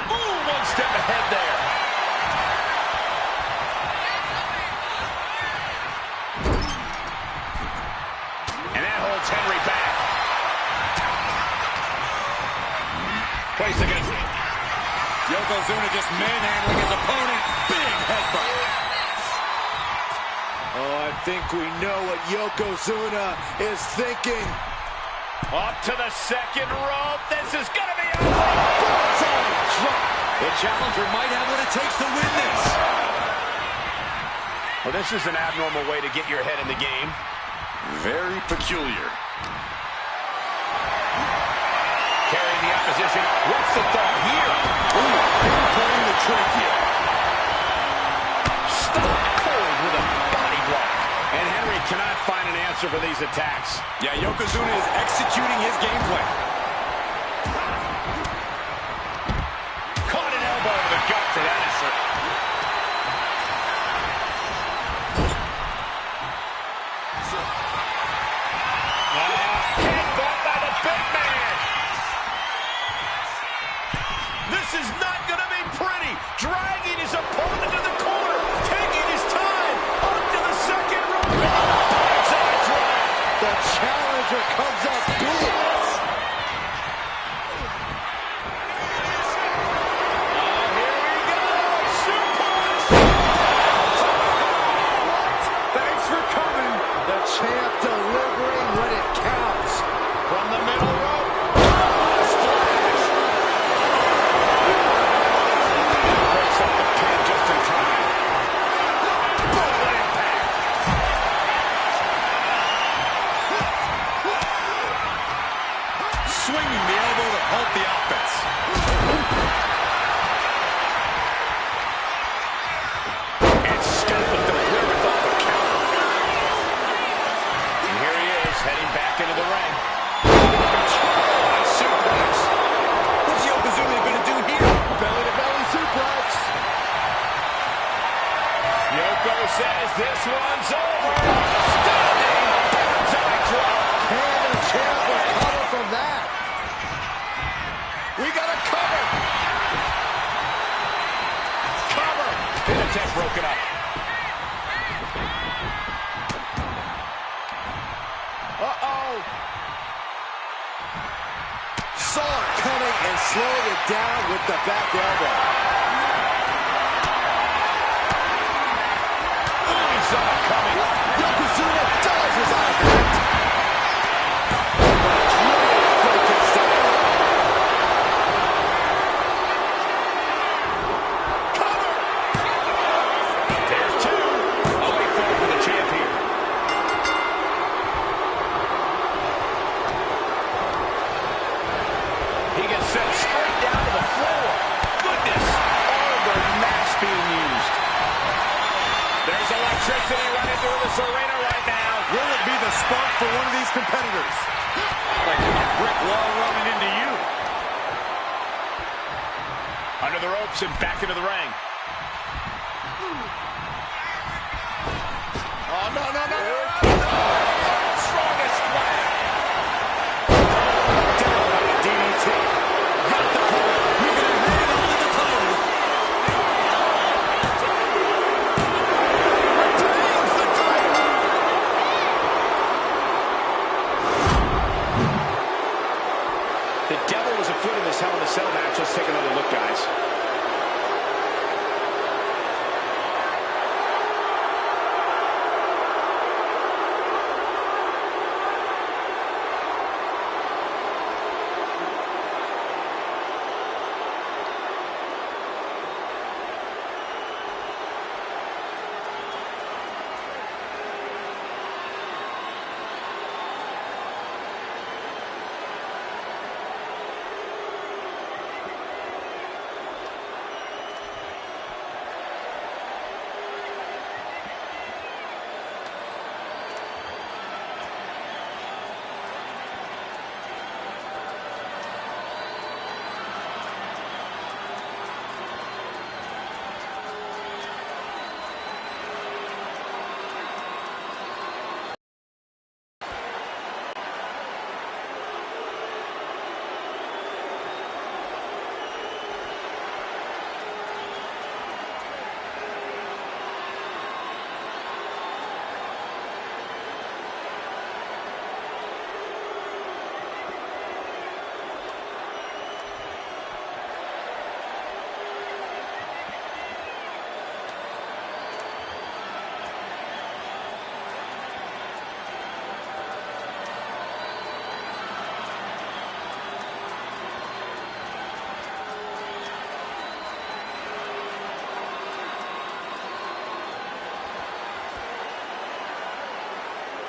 Ooh, one step ahead there. And that holds Henry back. Placed against him. Yokozuna just manhandling his opponent. Big headbutt. Oh, I think we know what Yokozuna is thinking. Up to the second rope. This is going to be over. Bullseye drop. The challenger might have what it takes to win this. Well, this is an abnormal way to get your head in the game. Very peculiar. Carrying the opposition. What's the thought here? Ooh, playing the trick here. Stop cold with a body block. And Henry cannot find an answer for these attacks. Yeah, Yokozuna is executing his game plan. Caught an elbow to the gut for that. Headbutt by the big man. This is not going to be pretty. Dragging his opponent to the corner. Taking his time. Up to the second rope. The challenger comes champ delivering when it counts. From the middle rope. Oh, splash. Breaks up the pin just in time. Boom, what impact. Swinging the elbow to halt the offense. And stepped with the wherewithal to counter. And here he is, heading back into the ring. A suplex. What's Yokozuna going to do here? Belly-to-belly suplex. Yoko says this one's over. Stunning banzai drop. Can the champ recover from that? We got a cover. Cover. Pin attempt broken up. Uh-oh. Saw it coming and slowed it down with the back elbow. Oh, he saw it coming. Yokozuna dodges out of that. Great Frankenstein. Cover. There's two. Oh, he fought for the champ here. He gets sent straight down to the floor. Goodness. All the mass being used. There's electricity running through this arena right now. Will it be the spark for one of these competitors? Like a brick wall running into you. Under the ropes and back into the ring. Oh, no, no, no, no, no. Strongest plan. Down by a DDT. Got the cover. You're going to hang on to the title. Retains the title. The devil was afoot in this Hell in a Cell match. Let's take another look, guys.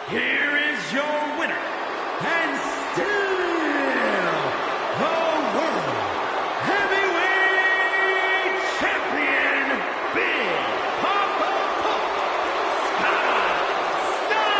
Here is your winner, and still the World Heavyweight Champion, Big Papa Pump, Scott Steiner.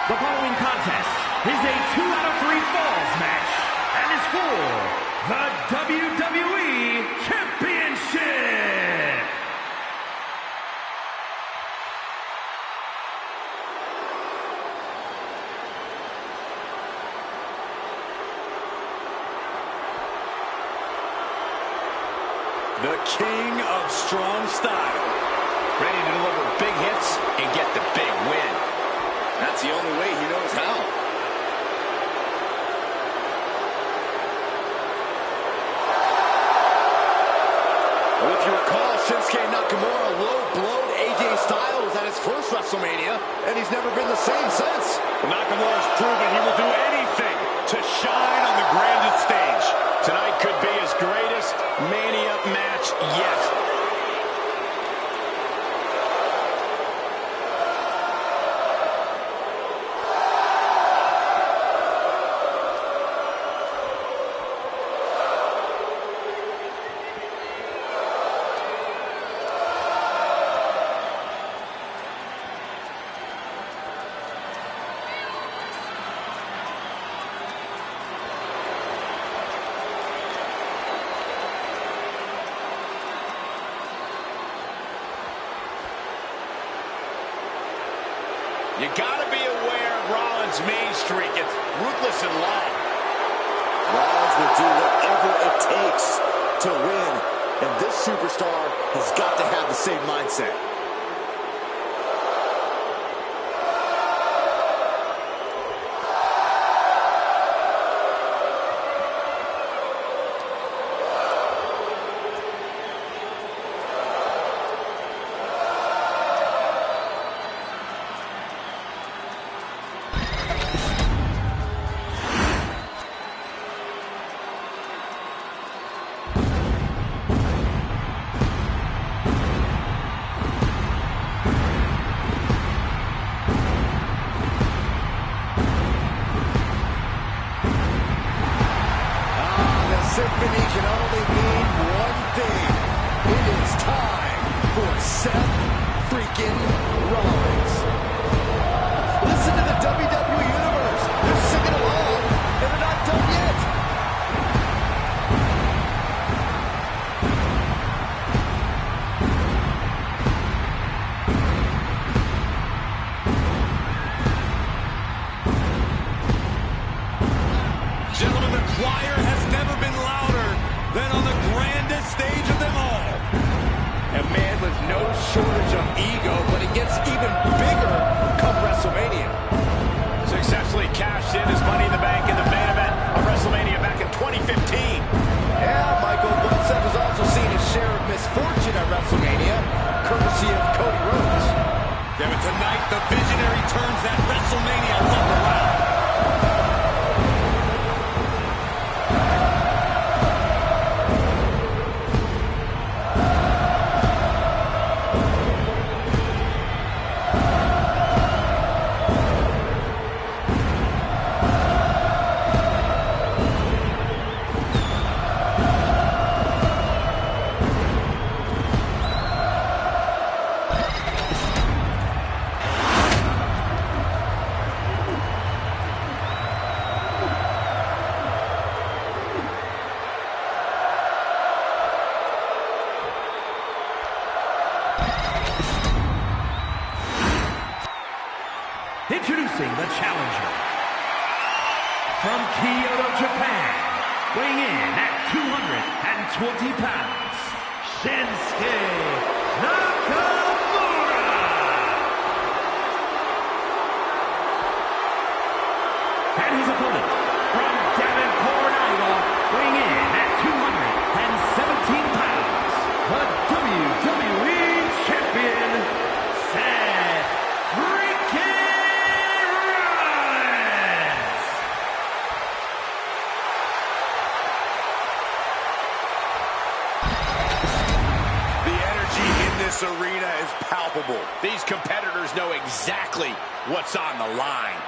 The following contest is a 2 out of 3 falls match and is for the WWE Championship. The king of strong style. Ready to deliver big hits and get the big win. That's the only way he knows how. Well, if you recall, Shinsuke Nakamura low-blowed AJ Styles at his first WrestleMania, and he's never been the same since. Nakamura's proven he will do anything to shine on the grandest stage. Tonight could be his greatest Mania match yet. You gotta be aware of Rollins' main streak. It's ruthless and long. Rollins will do whatever it takes to win, and this superstar has got to have the same mindset. Symphony can only mean one thing. It is time for Seth freaking Rollins. Listen to the WWE Universe. They're singing along, and they're not done yet. Gentlemen, the choir has never been louder than on the grandest stage of them all. A man with no shortage of ego, but it gets even bigger come WrestleMania. Successfully cashed in his Money in the Bank in the main event of WrestleMania back in 2015. Yeah, Michael, but Seth has also seen his share of misfortune at WrestleMania, courtesy of Cody Rhodes. Yeah, but tonight the visionary turns that WrestleMania luck around. Introducing the challenger from Kyoto, Japan, weighing in at 220 pounds, Shinsuke Nakamura. And his opponent from Davenport, Iowa, weighing in at 217 pounds, the WWE Champion, Seth freaking Rollins. The energy in this arena is palpable. These competitors know exactly what's on the line.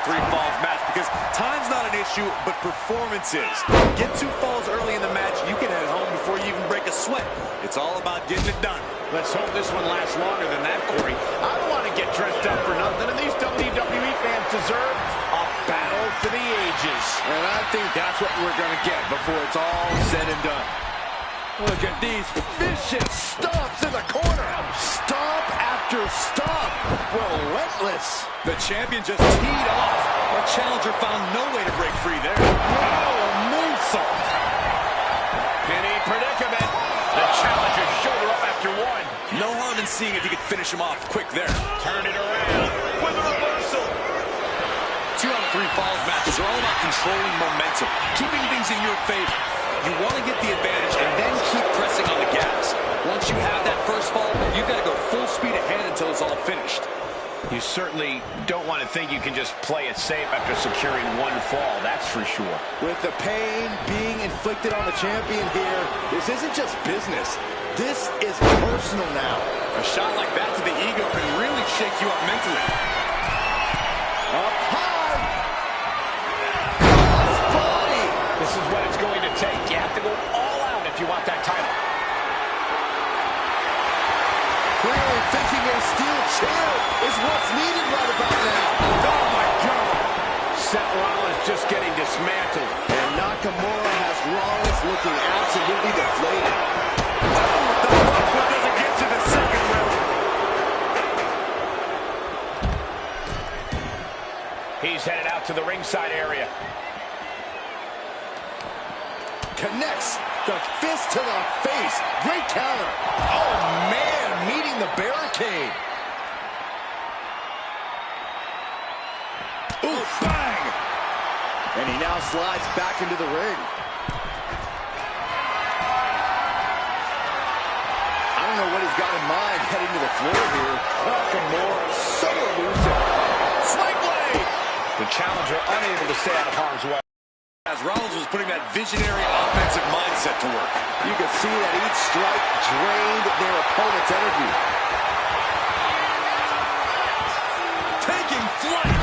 3 falls match, because time's not an issue, but performance is. Get 2 falls early in the match, you can head home before you even break a sweat. It's all about getting it done. Let's hope this one lasts longer than that, Corey. I don't want to get dressed up for nothing, and these WWE fans deserve a battle for the ages. And I think that's what we're going to get before it's all said and done. Look at these vicious stomps in the corner. Stomp after stomp. Relentless. The champion just teed off. Our challenger found no way to break free there. Oh, a moonsault. Penny predicament. The challenger showed her up after 1. No harm in seeing if he could finish him off quick there. Turn it around with a reversal. 2 out of 3 falls matches are all about controlling momentum, keeping things in your favor. You want to get the advantage and then keep pressing on the gas. Once you have that first fall, you've got to go full speed ahead until it's all finished. You certainly don't want to think you can just play it safe after securing 1 fall, that's for sure. With the pain being inflicted on the champion here, this isn't just business. This is personal now. A shot like that to the ego can really shake you up mentally. Up high. Crossbody. This is what it's going to take. You have to go all out if you want that title. Clearly thinking a steel chair is what's needed right about now. Oh, my God. Seth Rollins just getting dismantled. And Nakamura has Rollins looking absolutely deflated. Oh, the first one doesn't get to the second round. He's headed out to the ringside area. Connects the fist to the face. Great counter. Oh, man, meeting the barricade. Ooh, bang! And he now slides back into the ring. I don't know what he's got in mind heading to the floor here. Nakamura, so elusive. Sling blade! The challenger unable to stay out of harm's way. As Rollins was putting that visionary offensive mindset to work. You could see that each strike drained their opponent's energy. Taking flight.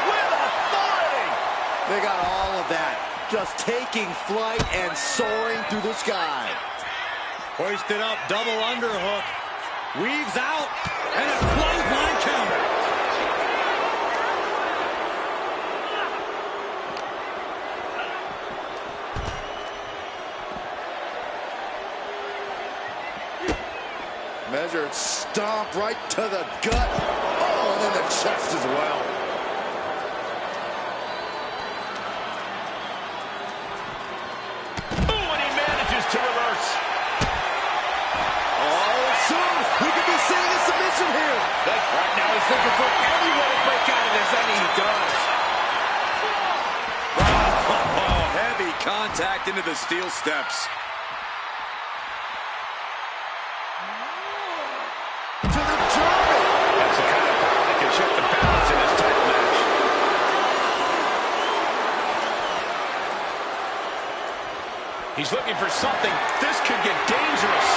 With authority! They got all of that. Just taking flight and soaring through the sky. Hoisted up, double underhook. Weaves out, and a clothesline counter. Measured stomp right to the gut. Oh, and then the chest as well. Oh, and he manages to reverse. Oh, soon we could be seeing a submission here. Right now he's looking for everyone to break out of this, and he does. Oh, heavy contact into the steel steps. To the German. That's the kind of power that can shift the balance in this title match. He's looking for something. This could get dangerous.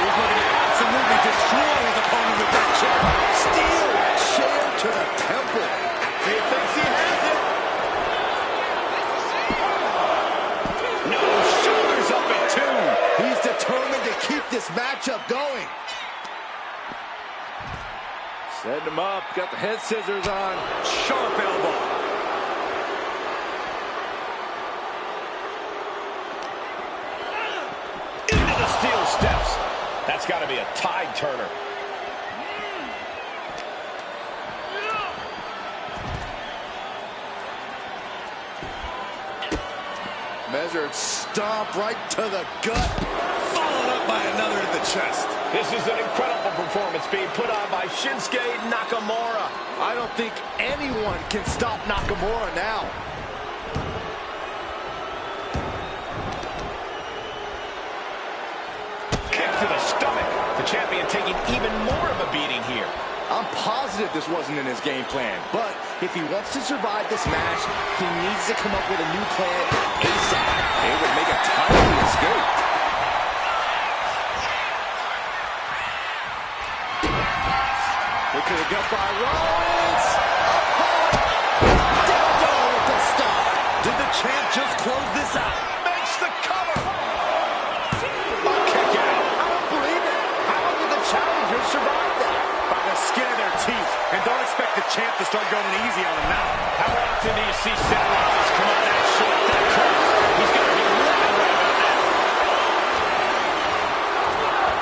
He's looking to absolutely destroy his opponent with that chair. Steel chair to the temple. He thinks he has it. No, shoulders up at 2. He's determined to keep this matchup going. Setting him up. Got the head scissors on. Sharp elbow. Into the steel steps. That's got to be a tide turner. Measured stomp right to the gut. Followed up by another in the chest. This is an incredible performance being put on by Shinsuke Nakamura. I don't think anyone can stop Nakamura now. Kick to the stomach. The champion taking even more of a beating here. I'm positive this wasn't in his game plan, but if he wants to survive this match, he needs to come up with a new plan ASAP. It would make a timely escape. Here to the gut by Rollins. Down low with the stop. Did the champ just close this out? Makes the cover. A kick out. I don't believe it. How did the challengers survive that? By the skin of their teeth. And don't expect the champ to start going easy on him now. How often do you see Seth Rollins come on that short, that close? He's got to be living right about that.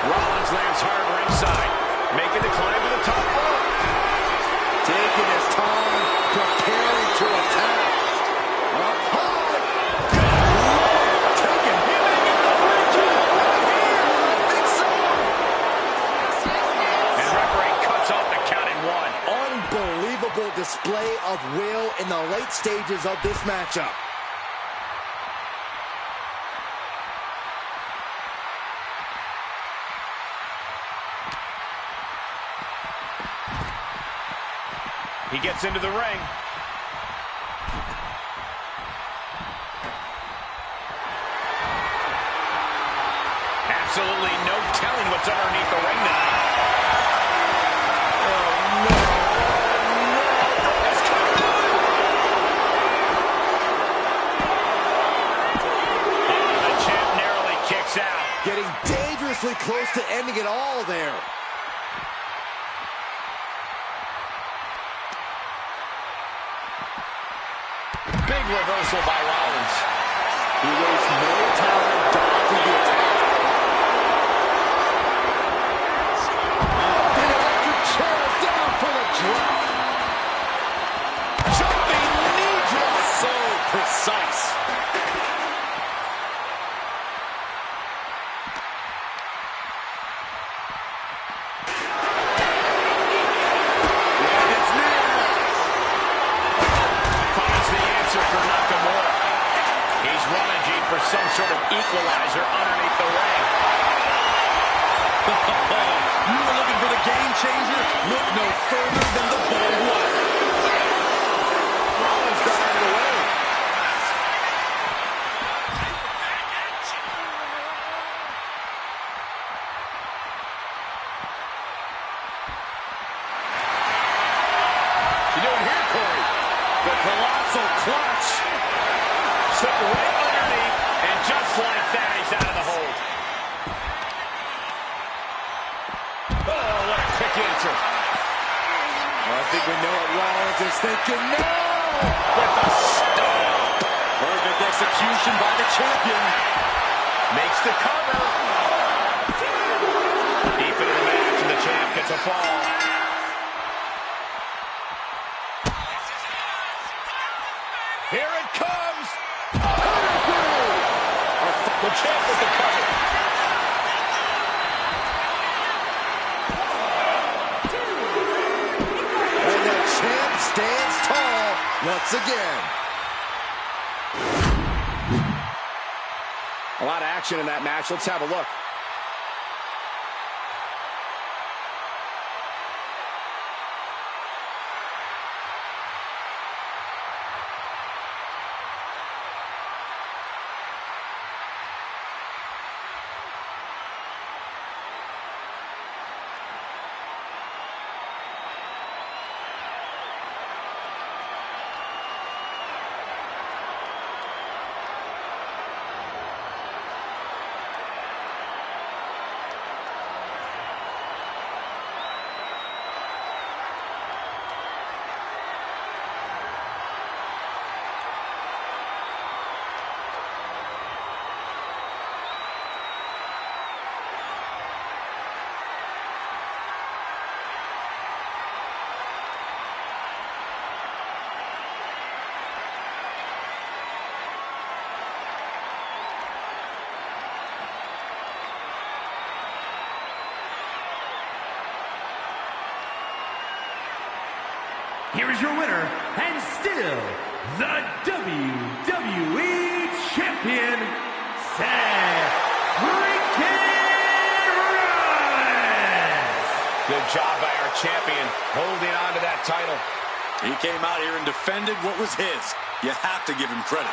Rollins lands hard ringside, making the climb to the top rope. Taking his time, preparing to attack. Up high. Taking him in the free right here. I think so. And referee cuts off the count at 1. Unbelievable display of will in the late stages of this matchup. He gets into the ring. Absolutely no telling what's underneath the ring tonight. Out. Getting dangerously close to ending it all there. Big reversal by Rollins. He wastes no time dodging the attack. The electric chair is down for the drop. Jumping knee drop. So precise. For some sort of equalizer underneath the ring. You were looking for the game changer? Look no further than the barbed wire. Rollins got out of the way. You doing here, Corey? The colossal clutch. Slip right underneath, and just like that, he's out of the hold. Oh, what a quick answer. I think we know what Rollins is thinking. No! With the stomp. Perfect execution by the champion. Makes the cover. Deep into the match, and the champ gets a fall. Here it comes. The champ with the cover. And the champ stands tall once again. A lot of action in that match. Let's have a look. Here is your winner, and still the WWE Champion, Seth freaking Rollins! Good job by our champion, holding on to that title. He came out here and defended what was his. You have to give him credit.